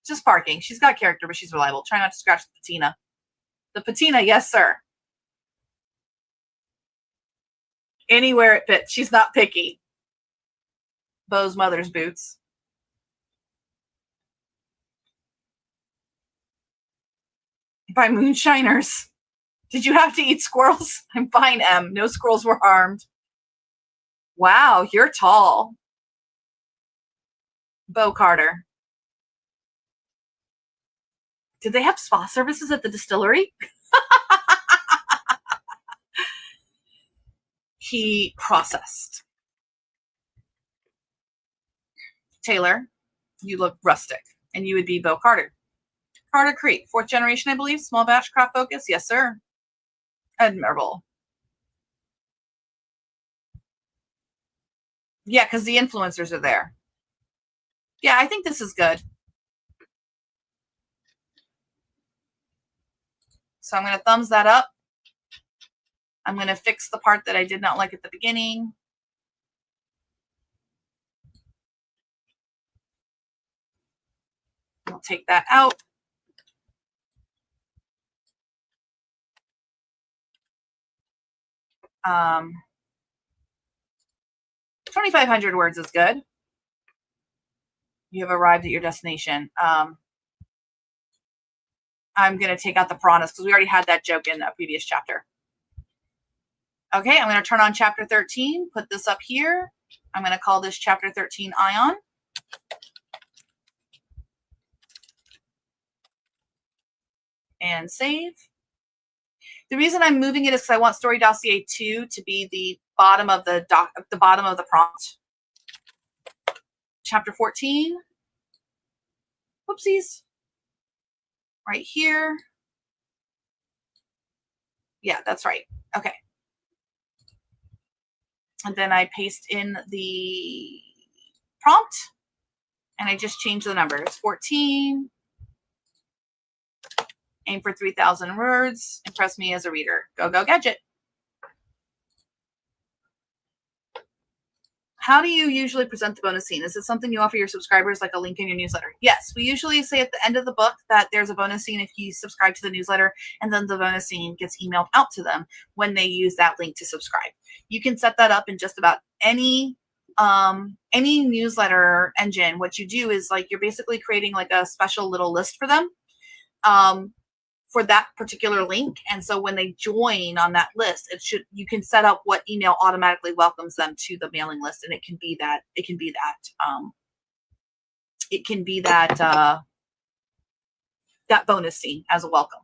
Just parking. She's got character, but she's reliable. Try not to scratch the patina. The patina, yes, sir. Anywhere it fits. She's not picky. Bo's mother's boots. By moonshiners. Did you have to eat squirrels? I'm fine, M. No squirrels were harmed. Wow, you're tall. Bo Carter. Did they have spa services at the distillery? He processed. Taylor, you look rustic, and you would be Bo Carter. Carter Creek, 4th generation, I believe. Small batch craft focus. Yes, sir. Admirable. Yeah, because the influencers are there. Yeah, I think this is good. So I'm going to thumbs that up. I'm going to fix the part that I did not like at the beginning. I'll take that out. Um, 2,500 words is good. You have arrived at your destination. I'm going to take out the piranhas because we already had that joke in a previous chapter. Okay, I'm going to turn on chapter 13, put this up here. I'm going to call this chapter 13 Ion. And save. The reason I'm moving it is because I want Story Dossier 2 to be the bottom of the bottom of the prompt. Chapter 14. Whoopsies. Right here. Yeah, that's right. Okay. And then I paste in the prompt and I just change the numbers. 14. Aim for 3,000 words. Impress me as a reader. Go, go, gadget. How do you usually present the bonus scene? Is it something you offer your subscribers, like a link in your newsletter? Yes, we usually say at the end of the book that there's a bonus scene if you subscribe to the newsletter, and then the bonus scene gets emailed out to them when they use that link to subscribe. You can set that up in just about any newsletter engine. What you do is like you're basically creating like a special little list for them. For that particular link, and so when they join on that list, you can set up what email automatically welcomes them to the mailing list, and it can be that bonus scene as a welcome.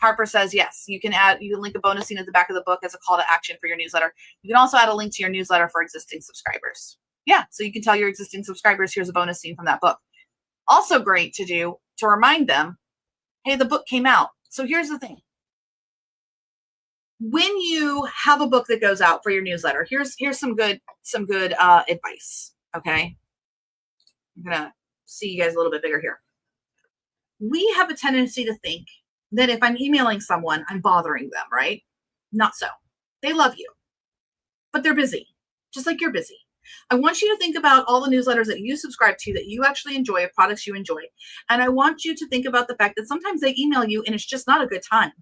Harper says yes, you can link a bonus scene at the back of the book as a call to action for your newsletter. You can also add a link to your newsletter for existing subscribers. Yeah, so you can tell your existing subscribers, here's a bonus scene from that book. Also great to do to remind them, hey, the book came out. So here's the thing. When you have a book that goes out for your newsletter, here's some good advice. Okay. I'm going to see you guys a little bit bigger here. We have a tendency to think that if I'm emailing someone, I'm bothering them, right? Not so. They love you, but they're busy, just like you're busy. I want you to think about all the newsletters that you subscribe to that you actually enjoy, of products you enjoy. And I want you to think about the fact that sometimes they email you and it's just not a good time.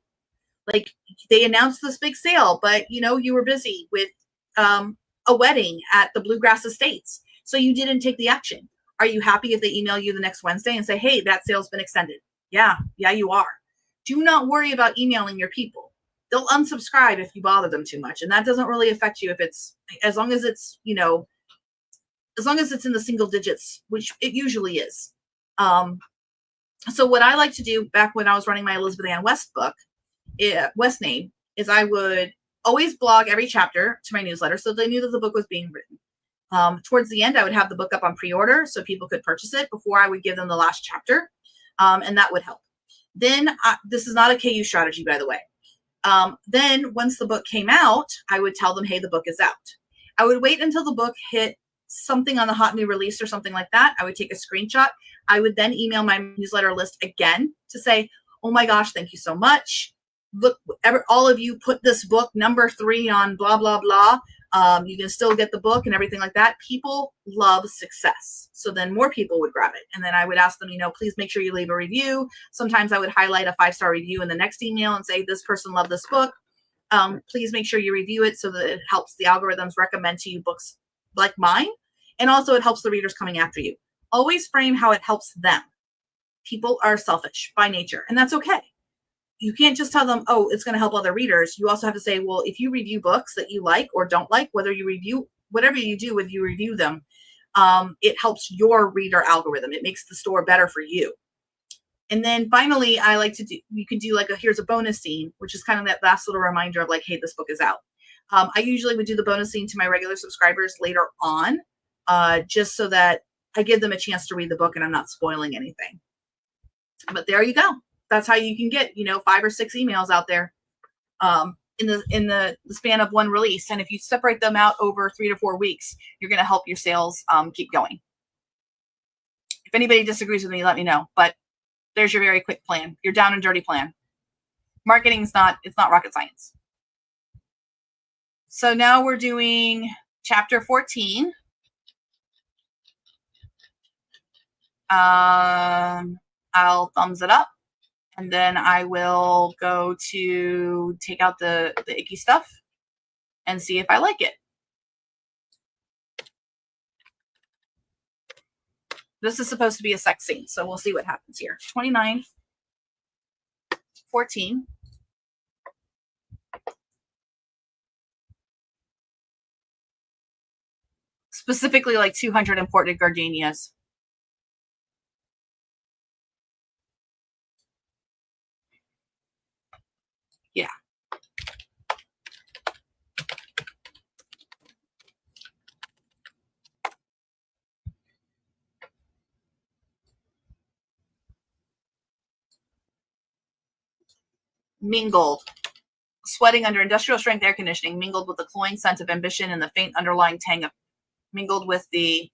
Like they announced this big sale, but you were busy with a wedding at the Bluegrass Estates. So you didn't take the action. Are you happy if they email you the next Wednesday and say, hey, that sale's been extended? Yeah, you are. Do not worry about emailing your people. They'll unsubscribe if you bother them too much. And that doesn't really affect you as long as it's in the single digits, which it usually is. So what I like to do back when I was running my Elizabeth Ann West book, West name, is I would always blog every chapter to my newsletter so they knew that the book was being written. Towards the end, I would have the book up on pre-order so people could purchase it before I would give them the last chapter, and that would help. Then this is not a KU strategy, by the way. Then once the book came out, I would tell them, hey, the book is out. I would wait until the book hit something on the hot new release or something like that. I would take a screenshot. I would then email my newsletter list again to say, oh my gosh, thank you so much. Look, all of you put this book number 3 on blah, blah, blah. You can still get the book and everything like that. People love success. So then more people would grab it. And then I would ask them, please make sure you leave a review. Sometimes I would highlight a 5-star review in the next email and say, this person loved this book. Please make sure you review it so that it helps the algorithms recommend to you books like mine. And also it helps the readers coming after you. Always frame how it helps them. People are selfish by nature, and that's okay. You can't just tell them, oh, it's going to help other readers. You also have to say, well, if you review books that you like or don't like, whether you review, whatever you do, if you review them, it helps your reader algorithm. It makes the store better for you. And then finally, I like to do, you can do like here's a bonus scene, which is kind of that last little reminder of like, hey, this book is out. I usually would do the bonus scene to my regular subscribers later on, just so that I give them a chance to read the book and I'm not spoiling anything. But there you go. That's how you can get, 5 or 6 emails out there in the span of one release. And if you separate them out over 3 to 4 weeks, you're going to help your sales keep going. If anybody disagrees with me, let me know. But there's your very quick plan, your down and dirty plan. Marketing's it's not rocket science. So now we're doing chapter 14. I'll thumbs it up, and then I will go to take out the icky stuff and see if I like it. This is supposed to be a sex scene, so we'll see what happens here. 29:14. Specifically like 200 imported gardenias. Yeah. Mingled. Sweating under industrial strength air conditioning, mingled with the cloying scent of ambition and the faint underlying tang of mingled with the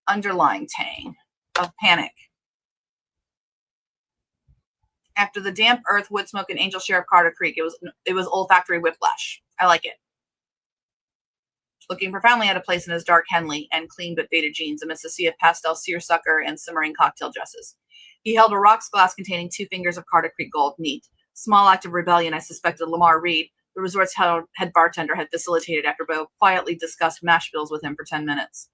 underlying tang of panic. After the damp earth, wood smoke, and angel share of Carter Creek, it was olfactory whiplash. I like it. Looking profoundly out of place in his dark Henley and clean but faded jeans amidst a sea of pastel seersucker and simmering cocktail dresses. He held a rocks glass containing 2 fingers of Carter Creek Gold, neat. Small act of rebellion, I suspected Lamar Reed, the resort's head bartender, had facilitated after Bo quietly discussed mash bills with him for 10 minutes.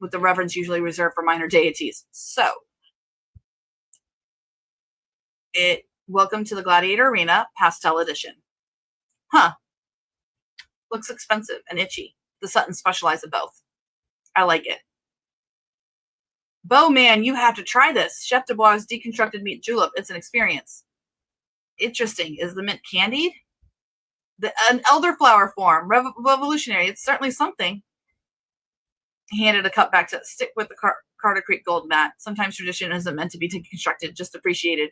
With the reverence usually reserved for minor deities. So, welcome to the Gladiator Arena, Pastel Edition. Huh. Looks expensive and itchy. The Suttons specialize in both. I like it. Bo, man, you have to try this. Chef Dubois' deconstructed meat julep. It's an experience. Interesting. Is the mint candied? An elderflower form. Revolutionary. It's certainly something. He handed a cup back to stick with the Carter Creek Gold mat. Sometimes tradition isn't meant to be deconstructed, just appreciated.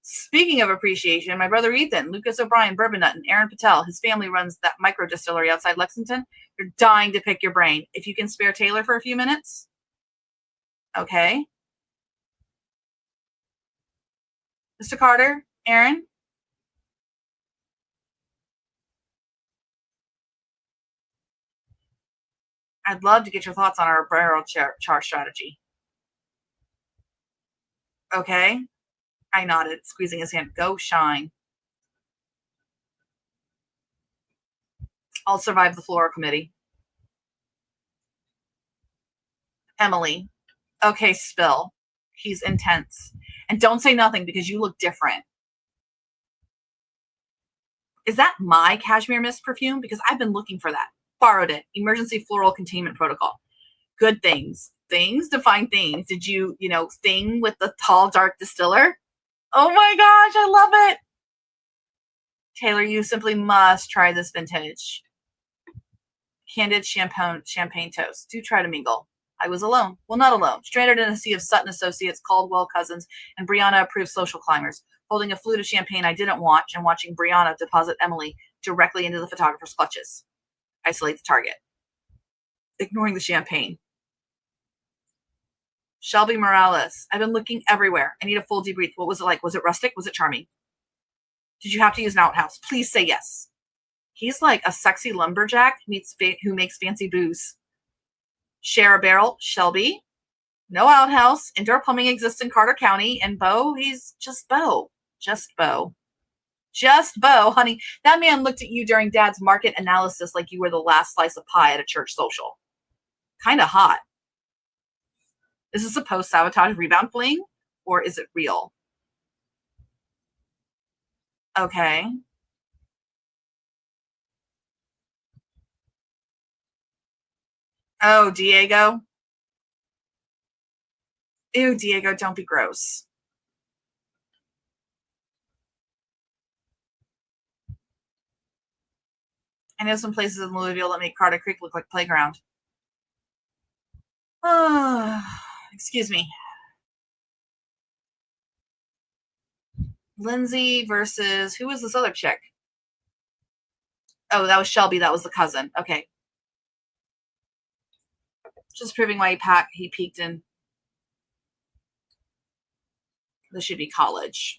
Speaking of appreciation, my brother Ethan, Lucas O'Brien, Bourbon Nut, and Aaron Patel, his family runs that micro distillery outside Lexington. They're dying to pick your brain. If you can spare Taylor for a few minutes. Okay. Mr. Carter, Aaron. I'd love to get your thoughts on our barrel char strategy. Okay. I nodded, squeezing his hand. Go shine. I'll survive the floral committee. Emily. Okay, spill. He's intense. And don't say nothing because you look different. Is that my cashmere mist perfume? Because I've been looking for that. Borrowed it. Emergency floral containment protocol. Good things. Things define things. Did you, thing with the tall, dark distiller? Oh my gosh, I love it. Taylor, you simply must try this vintage. Candid champagne toast. Do try to mingle. I was alone. Well, not alone. Stranded in a sea of Sutton associates, Caldwell cousins, and Brianna-approved social climbers, holding a flute of champagne I didn't watch and watching Brianna deposit Emily directly into the photographer's clutches. Isolate the target. Ignoring the champagne. Shelby Morales. I've been looking everywhere. I need a full debrief. What was it like? Was it rustic? Was it charming? Did you have to use an outhouse? Please say yes. He's like a sexy lumberjack who makes fancy booze. Share a barrel, Shelby. No outhouse. Indoor plumbing exists in Carter County. And Bo, he's just Bo. Just Bo. Just Bo, honey. That man looked at you during Dad's market analysis like you were the last slice of pie at a church social. Kind of hot. Is this a post-sabotage rebound fling? Or is it real? Okay. Oh, Diego. Ew, Diego, don't be gross. I know some places in Louisville that make Carter Creek look like playground. Excuse me. Lindsay versus, who was this other chick? Oh, that was Shelby. That was the cousin. Okay. Just proving why he peaked in. This should be college.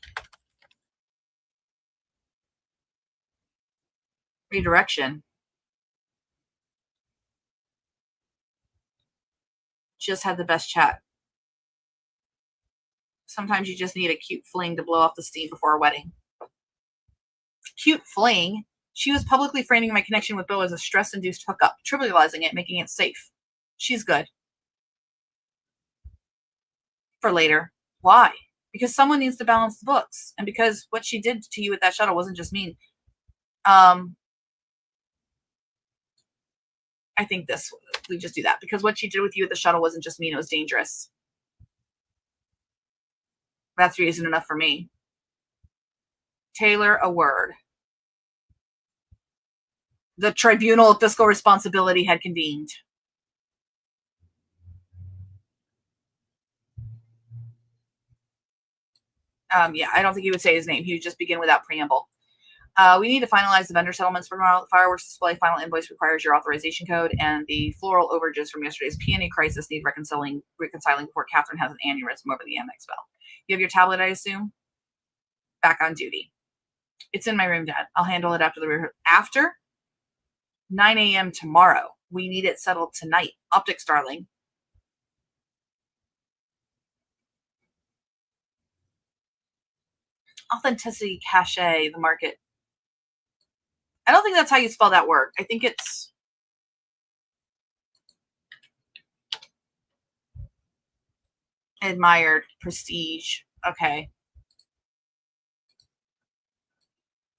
Redirection. Just had the best chat. Sometimes you just need a cute fling to blow off the steam before a wedding. Cute fling? She was publicly framing my connection with Bo as a stress-induced hookup, trivializing it, making it safe. She's good. For later. Why? Because someone needs to balance the books. And because what she did to you with that shuttle wasn't just mean. I think we just do that. Because what she did with you with the shuttle wasn't just mean, it was dangerous. That's reason enough for me. Taylor, a word. The Tribunal of Fiscal Responsibility had convened. Yeah, I don't think he would say his name. He would just begin without preamble. We need to finalize the vendor settlements for tomorrow. The fireworks display final invoice requires your authorization code, and the floral overages from yesterday's peony crisis need reconciling before Catherine has an aneurysm over the Amex bell. You have your tablet, I assume? Back on duty. It's in my room, Dad. I'll handle it after 9 a.m. tomorrow. We need it settled tonight. Optics, darling. Authenticity, cachet, the market. I don't think that's how you spell that word. I think it's admired, prestige. Okay.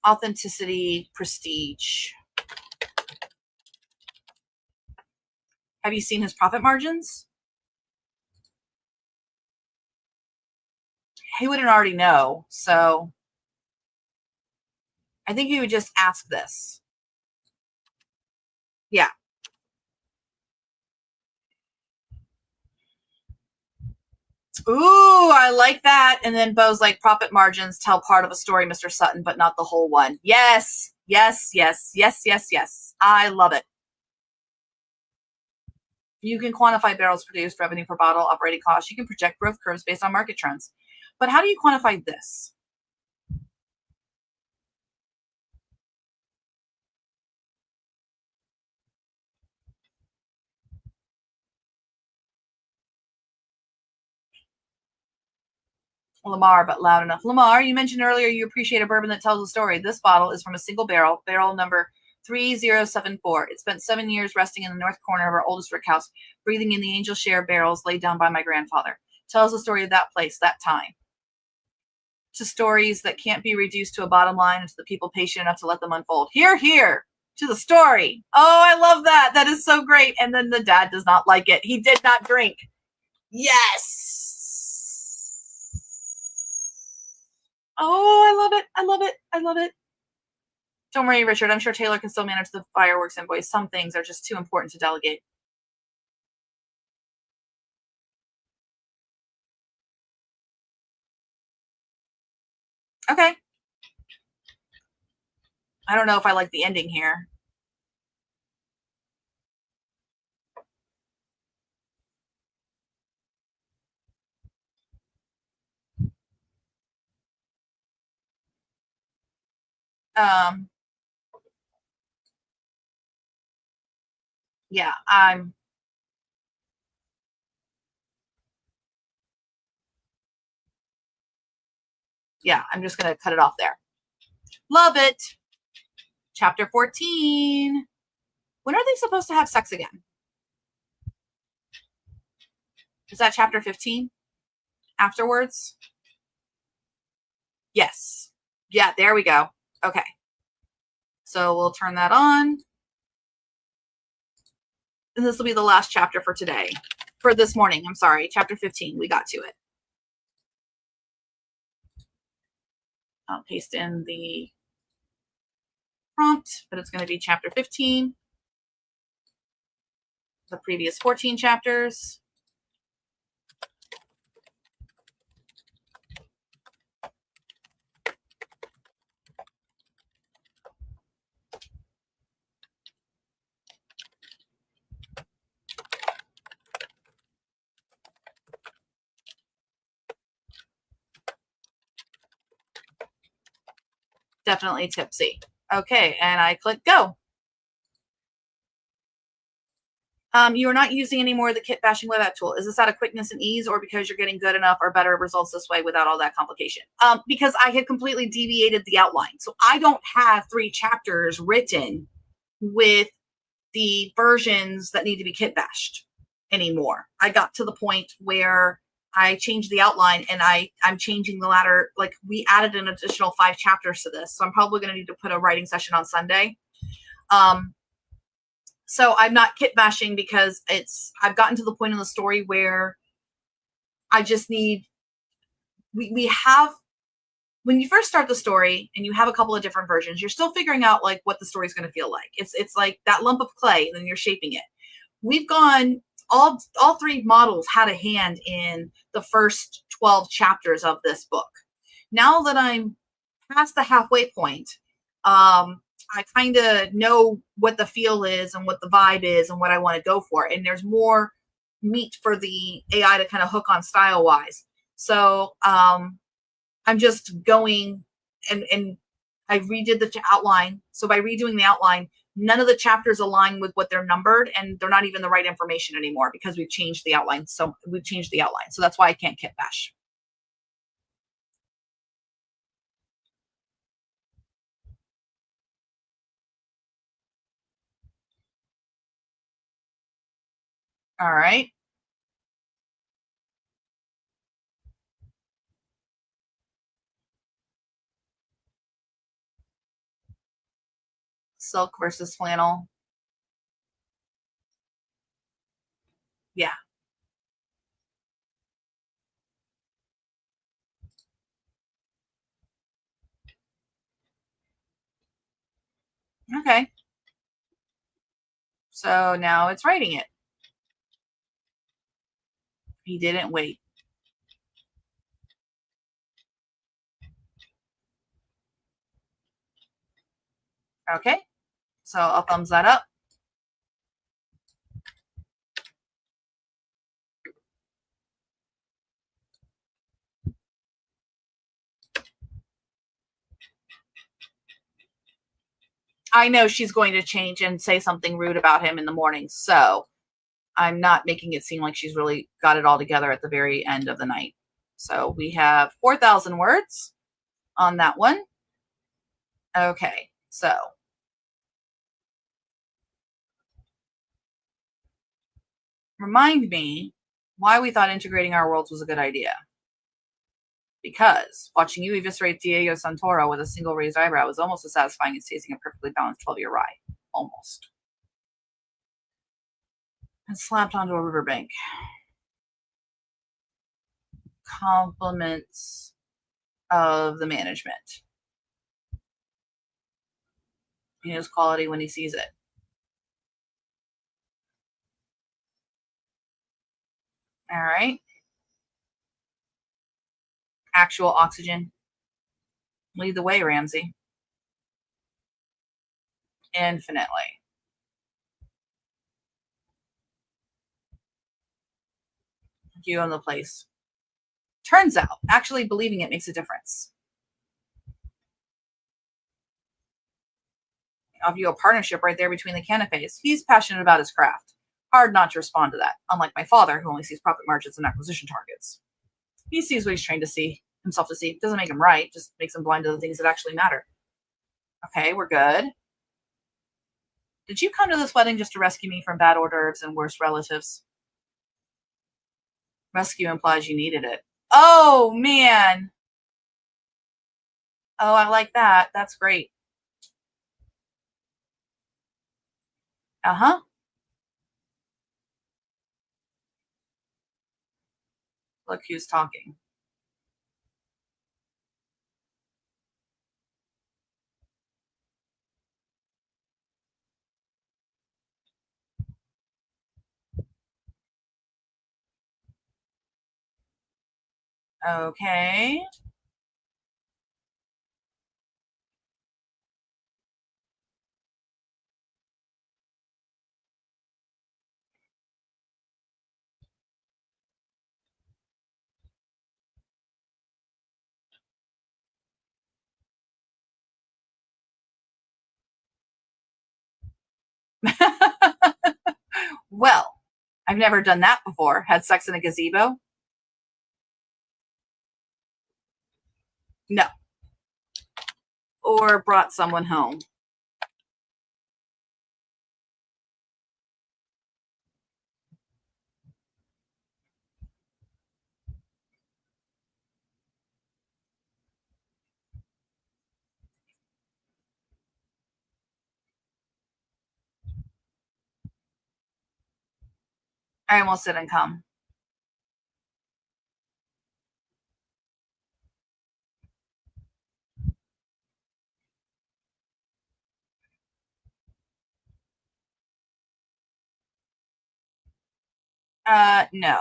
Authenticity, prestige. Have you seen his profit margins? He wouldn't already know, so I think he would just ask this. Yeah. Ooh, I like that. And then Bo's like, profit margins tell part of a story, Mr. Sutton, but not the whole one. Yes, yes, yes, yes, yes, yes. I love it. You can quantify barrels produced, revenue per bottle, operating costs. You can project growth curves based on market trends. But how do you quantify this? Lamar, but loud enough. Lamar, you mentioned earlier you appreciate a bourbon that tells a story. This bottle is from a single barrel number 3074. It spent 7 years resting in the north corner of our oldest rick house, breathing in the angel share barrels laid down by my grandfather. Tells the story of that place, that time. To stories that can't be reduced to a bottom line and to the people patient enough to let them unfold. Hear, hear to the story. Oh, I love that. That is so great. And then the dad does not like it. He did not drink. Yes. Oh, I love it. I love it. I love it. Don't worry, Richard. I'm sure Taylor can still manage the fireworks invoice. Some things are just too important to delegate. Okay. I don't know if I like the ending here. Yeah, I'm just going to cut it off there. Love it. Chapter 14. When are they supposed to have sex again? Is that chapter 15? Afterwards? Yes. Yeah, there we go. Okay. So we'll turn that on. And this will be the last chapter for today. For this morning, I'm sorry. Chapter 15. We got to it. I'll paste in the prompt, but it's going to be chapter 15. The previous 14 chapters. definitely tipsy. Okay, and I click go. You are not using any more of the kit bashing web app tool. Is this out of quickness and ease, or because you're getting good enough or better results this way without all that complication? Because I had completely deviated the outline. So I don't have 3 chapters written with the versions that need to be kit bashed anymore. I got to the point where I changed the outline, and I'm changing the latter. Like, we added an additional 5 chapters to this. So I'm probably going to need to put a writing session on Sunday. So I'm not kit bashing because I've gotten to the point in the story where I just need, we have, when you first start the story and you have a couple of different versions, you're still figuring out like what the story is going to feel like. It's like that lump of clay, and then you're shaping it. We've gone, all 3 models had a hand in the first 12 chapters of this book. Now that I'm past the halfway point, I kind of know what the feel is and what the vibe is and what I want to go for. And there's more meat for the AI to kind of hook on style wise. So I'm just going and I redid the outline. So by redoing the outline, none of the chapters align with what they're numbered, and they're not even the right information anymore because we've changed the outline. So that's why I can't kit bash. All right. Silk versus flannel. Yeah. Okay. So now it's writing it. He didn't wait. Okay. So I'll thumbs that up. I know she's going to change and say something rude about him in the morning. So I'm not making it seem like she's really got it all together at the very end of the night. So we have 4,000 words on that one. Okay. So remind me why we thought integrating our worlds was a good idea. Because watching you eviscerate Diego Santoro with a single raised eyebrow was almost as satisfying as tasting a perfectly balanced 12-year rye. Almost. And slapped onto a riverbank. Compliments of the management. He knows quality when he sees it. All right. Actual oxygen. Lead the way, Ramsey. Infinitely. You own the place. Turns out, actually believing it makes a difference. I'll view a partnership right there between the canapes. He's passionate about his craft. Hard not to respond to that, unlike my father, who only sees profit margins and acquisition targets. He sees what he's trained to see, himself to see. It doesn't make him right, just makes him blind to the things that actually matter. Okay, we're good. Did you come to this wedding just to rescue me from bad hors d'oeuvres and worse relatives? Rescue implies you needed it. Oh, man. Oh, I like that. That's great. Uh-huh. Look who's talking. Okay. Well, I've never done that before. Had sex in a gazebo? No. Or brought someone home? I almost didn't come. No.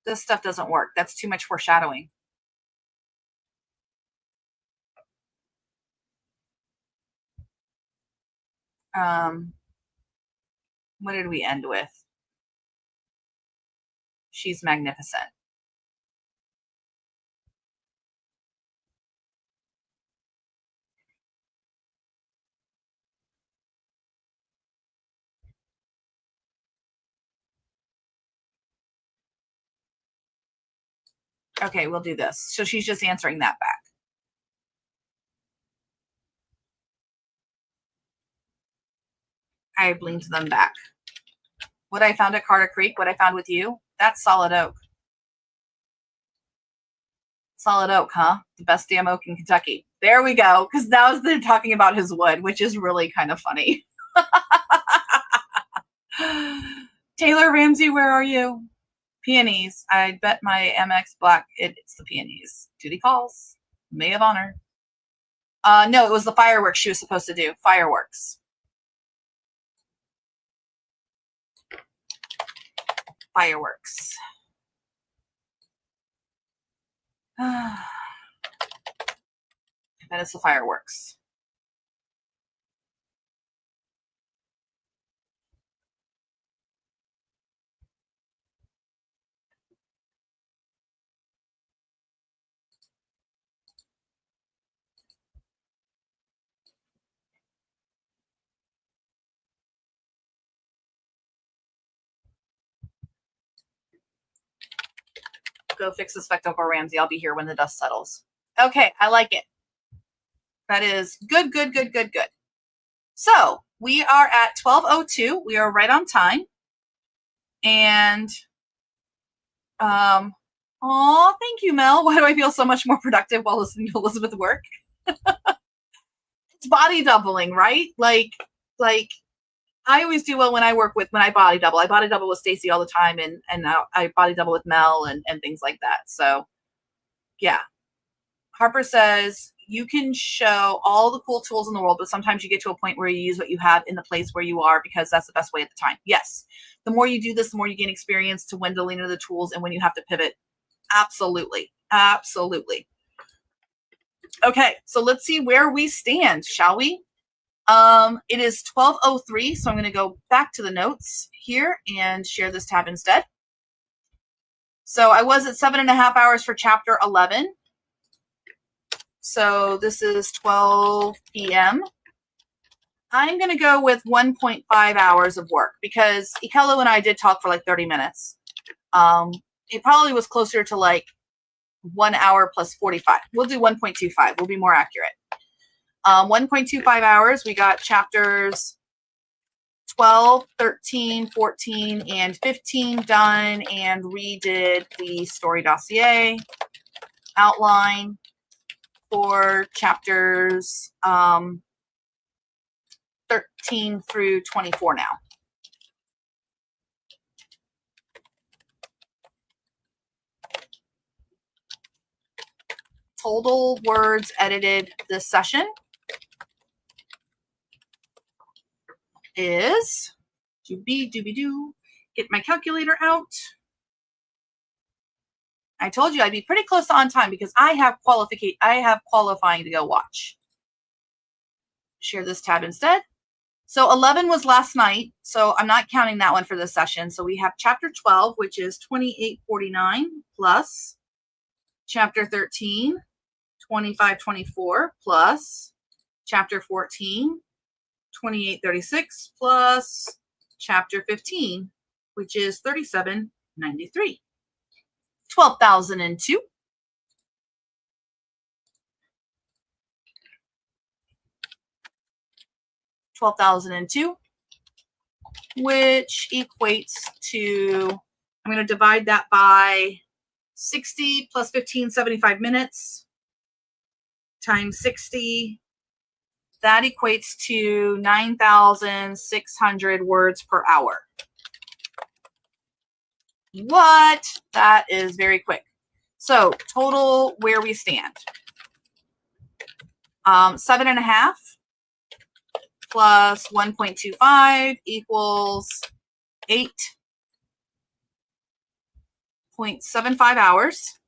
This stuff doesn't work. That's too much foreshadowing. What did we end with? She's magnificent. Okay, we'll do this. So she's just answering that back. I blinked them back. What I found at Carter Creek, what I found with you, that's solid oak. Solid oak, huh? The best damn oak in Kentucky. There we go. Because now they're talking about his wood, which is really kind of funny. Taylor Ramsey, where are you? Peonies. I bet my MX Black, it's the peonies. Duty calls. May of honor. No, it was the fireworks she was supposed to do. Fireworks. Fireworks. I bet it's the fireworks. Go fix the spectacle, Ramsey. I'll be here when the dust settles. Okay, I like it. That is good, good, good, good, good. So we are at 12:02. We are right on time. And, thank you, Mel. Why do I feel so much more productive while listening to Elizabeth work? It's body doubling, right? Like I always do well when I body double. I body double with Stacy all the time, and I body double with Mel and things like that. So, yeah. Harper says you can show all the cool tools in the world, but sometimes you get to a point where you use what you have in the place where you are because that's the best way at the time. Yes. The more you do this, the more you gain experience to when to lean into the tools and when you have to pivot. Absolutely. Absolutely. Okay. So let's see where we stand, shall we? It is 12:03, so I'm going to go back to the notes here and share this tab instead. So I was at 7.5 hours for chapter 11. So this is 12 p.m. I'm going to go with 1.5 hours of work because Ikelo and I did talk for like 30 minutes. It probably was closer to like 1 hour plus 45. We'll do 1.25. We'll be more accurate. 1.25 hours. We got chapters 12, 13, 14, and 15 done and redid the story dossier outline for chapters 13 through 24 now. Total words edited this session is doo-be-doo-be-doo. Get my calculator out. I told you I'd be pretty close to on time because I have qualifying to go watch. Share this tab instead. So 11 was last night, so I'm not counting that one for this session. So we have chapter 12, which is 2849 plus chapter 13, 2524 plus chapter 14, 2836 plus chapter 15, which is 3793. 12,002. 12,002, which equates to, I'm going to divide that by 60 plus 15, 75 minutes times 60. That equates to 9,600 words per hour. What? That is very quick. So total where we stand. 7.5 plus 1.25 equals 8.75 hours.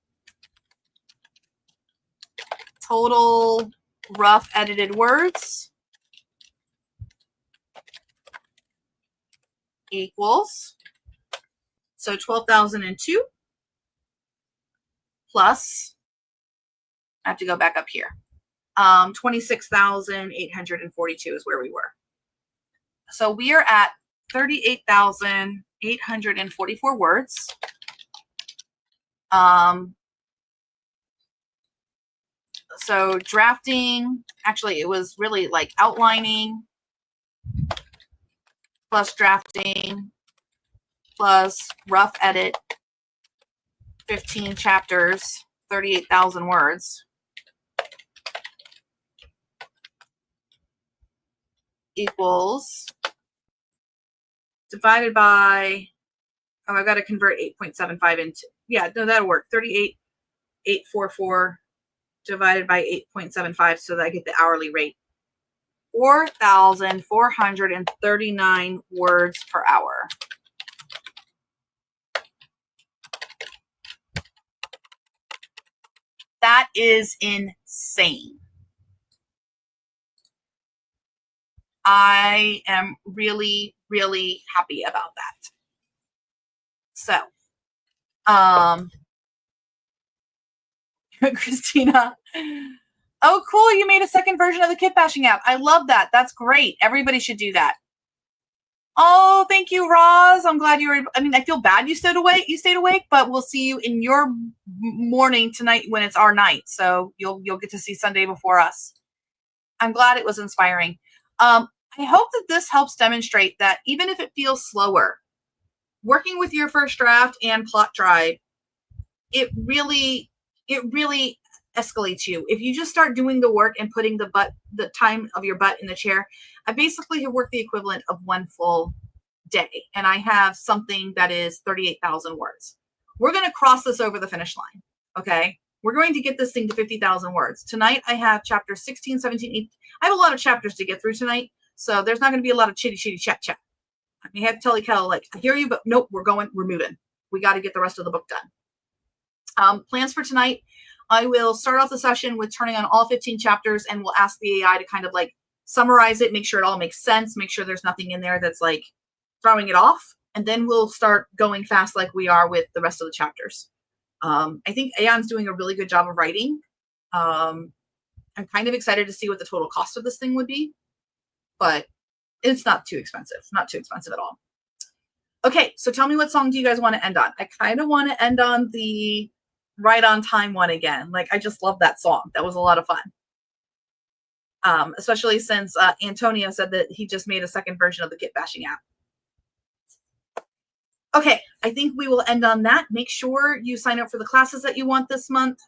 Total rough edited words equals, so 12,002 plus, I have to go back up here, 26,842 is where we were. So we are at 38,844 words. So drafting, actually it was really like outlining plus drafting plus rough edit, 15 chapters, 38,000 words equals, divided by, oh, I've got to convert 8.75 into, yeah, no, that'll work. 38,844 divided by 8.75 so that I get the hourly rate. 4,439 words per hour. That is insane. I am really, really happy about that. So, Christina, oh, cool. You made a second version of the kit bashing app. I love that. That's great. Everybody should do that. Oh, thank you, Roz. I'm glad you were, I mean, I feel bad you stayed awake, but we'll see you in your morning tonight when it's our night. So you'll get to see Sunday before us. I'm glad it was inspiring. I hope that this helps demonstrate that even if it feels slower, working with your first draft and plot drive, it really escalates you. If you just start doing the work and putting the time of your butt in the chair, I basically have worked the equivalent of one full day, and I have something that is 38,000 words. We're going to cross this over the finish line. Okay. We're going to get this thing to 50,000 words. Tonight I have chapters 16, 17, 18. I have a lot of chapters to get through tonight. So there's not going to be a lot of chitty chat. I may have to tell Kel, like, I hear you, but nope, we're moving. We got to get the rest of the book done. Plans for tonight. I will start off the session with turning on all 15 chapters, and we'll ask the AI to kind of like summarize it, make sure it all makes sense, make sure there's nothing in there that's like throwing it off. And then we'll start going fast like we are with the rest of the chapters. I think Aeon's doing a really good job of writing. I'm kind of excited to see what the total cost of this thing would be, but it's not too expensive. Not too expensive at all. Okay, so tell me, what song do you guys want to end on? I kind of want to end on the Right on Time one again. Like, I just love that song. That was a lot of fun. Especially since Antonio said that he just made a second version of the kit bashing app. Okay, I think we will end on that. Make sure you sign up for the classes that you want this month.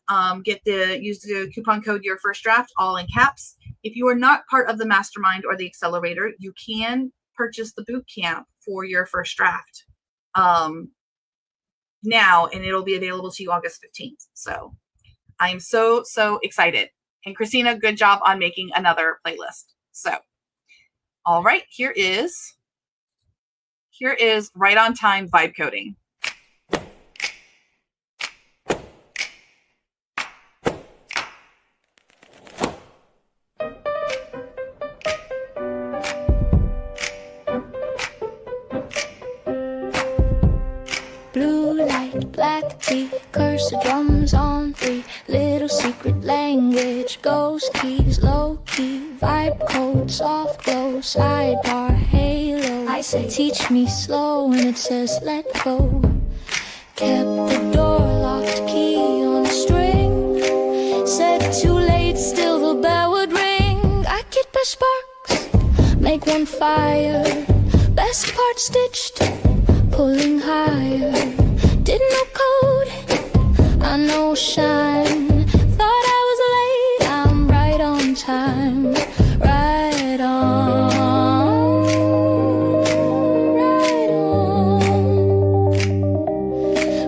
Use the coupon code Yourfirstdraft, all in caps. If you are not part of the mastermind or the accelerator, you can purchase the boot camp for your first draft now, and it'll be available to you August 15th. So I am so excited. And Christina, good job on making another playlist. So, all right, here is Right on Time vibe coding. blue light, black beat, curse the drums on 3, little secret language, ghost keys, low key, vibe code, soft glow, sidebar, halo. I say teach me slow and it says let go. Kept the door locked, key on a string, said too late, still the bell would ring. I get best sparks, make one fire, best part stitched, pulling higher. Didn't know code, I know shine. Thought I was late, I'm right on time. Right on, right on,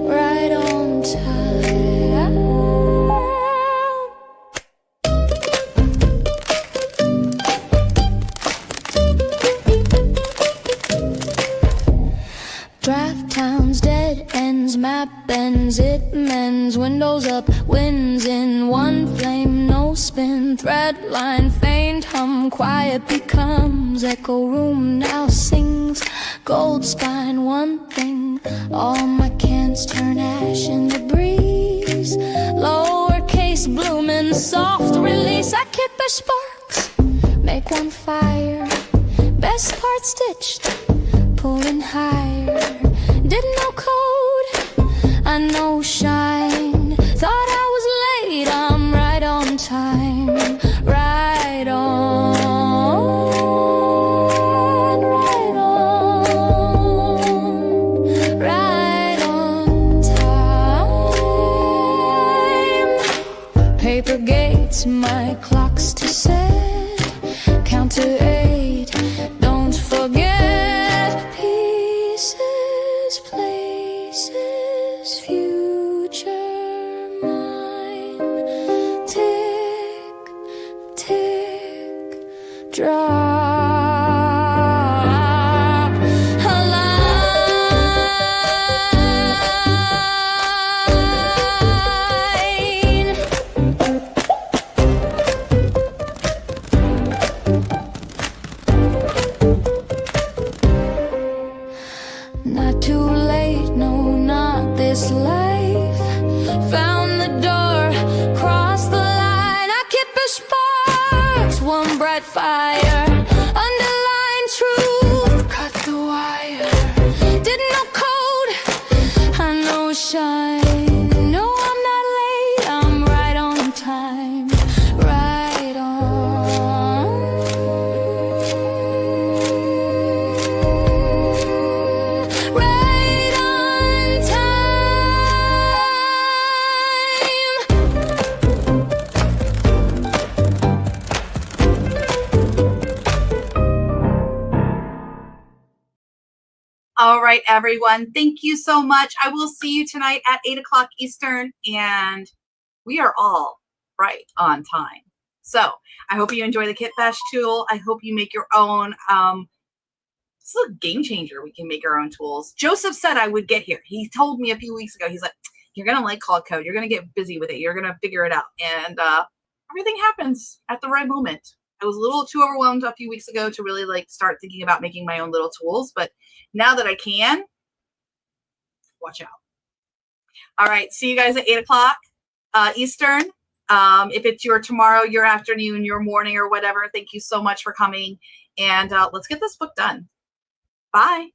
right on time. Draft towns, dead ends, map bends, it mends, windows up, winds in, one flame, no spin, thread line, faint hum, quiet becomes, echo room now sings, gold spine, one thing, all my cans turn ash in the breeze, lowercase blooming, soft release, I keep best sparks, make one fire, best part stitched, pulling higher. Didn't know code, I know shine. Thought I was late, I'm right on time. Right on, right on, right on time. Paper gates, my clock's to set, count to 8, don't forget pieces, places, future mine. Tick, tick, drop a line. Not too late, no, not this life. Found the door, crossed the line. I keep a sparks, one bright fire. Underline truth, cut the wire. Didn't know code, I know shine. No, I'm not late, I'm right on time. Right on. Right on time. All right, everyone. Thank you so much. I will see you tonight at 8 o'clock Eastern, and we are all right on time. So I hope you enjoy the Kit Bash tool. I hope you make your own. This is a game changer. We can make our own tools. Joseph said I would get here. He told me a few weeks ago, he's like, you're going to like Cloud Code. You're going to get busy with it. You're going to figure it out. And everything happens at the right moment. I was a little too overwhelmed a few weeks ago to really like start thinking about making my own little tools. But now that I can, watch out. All right. See you guys at 8 o'clock Eastern. If it's your tomorrow, your afternoon, your morning, or whatever, thank you so much for coming. And let's get this book done. Bye.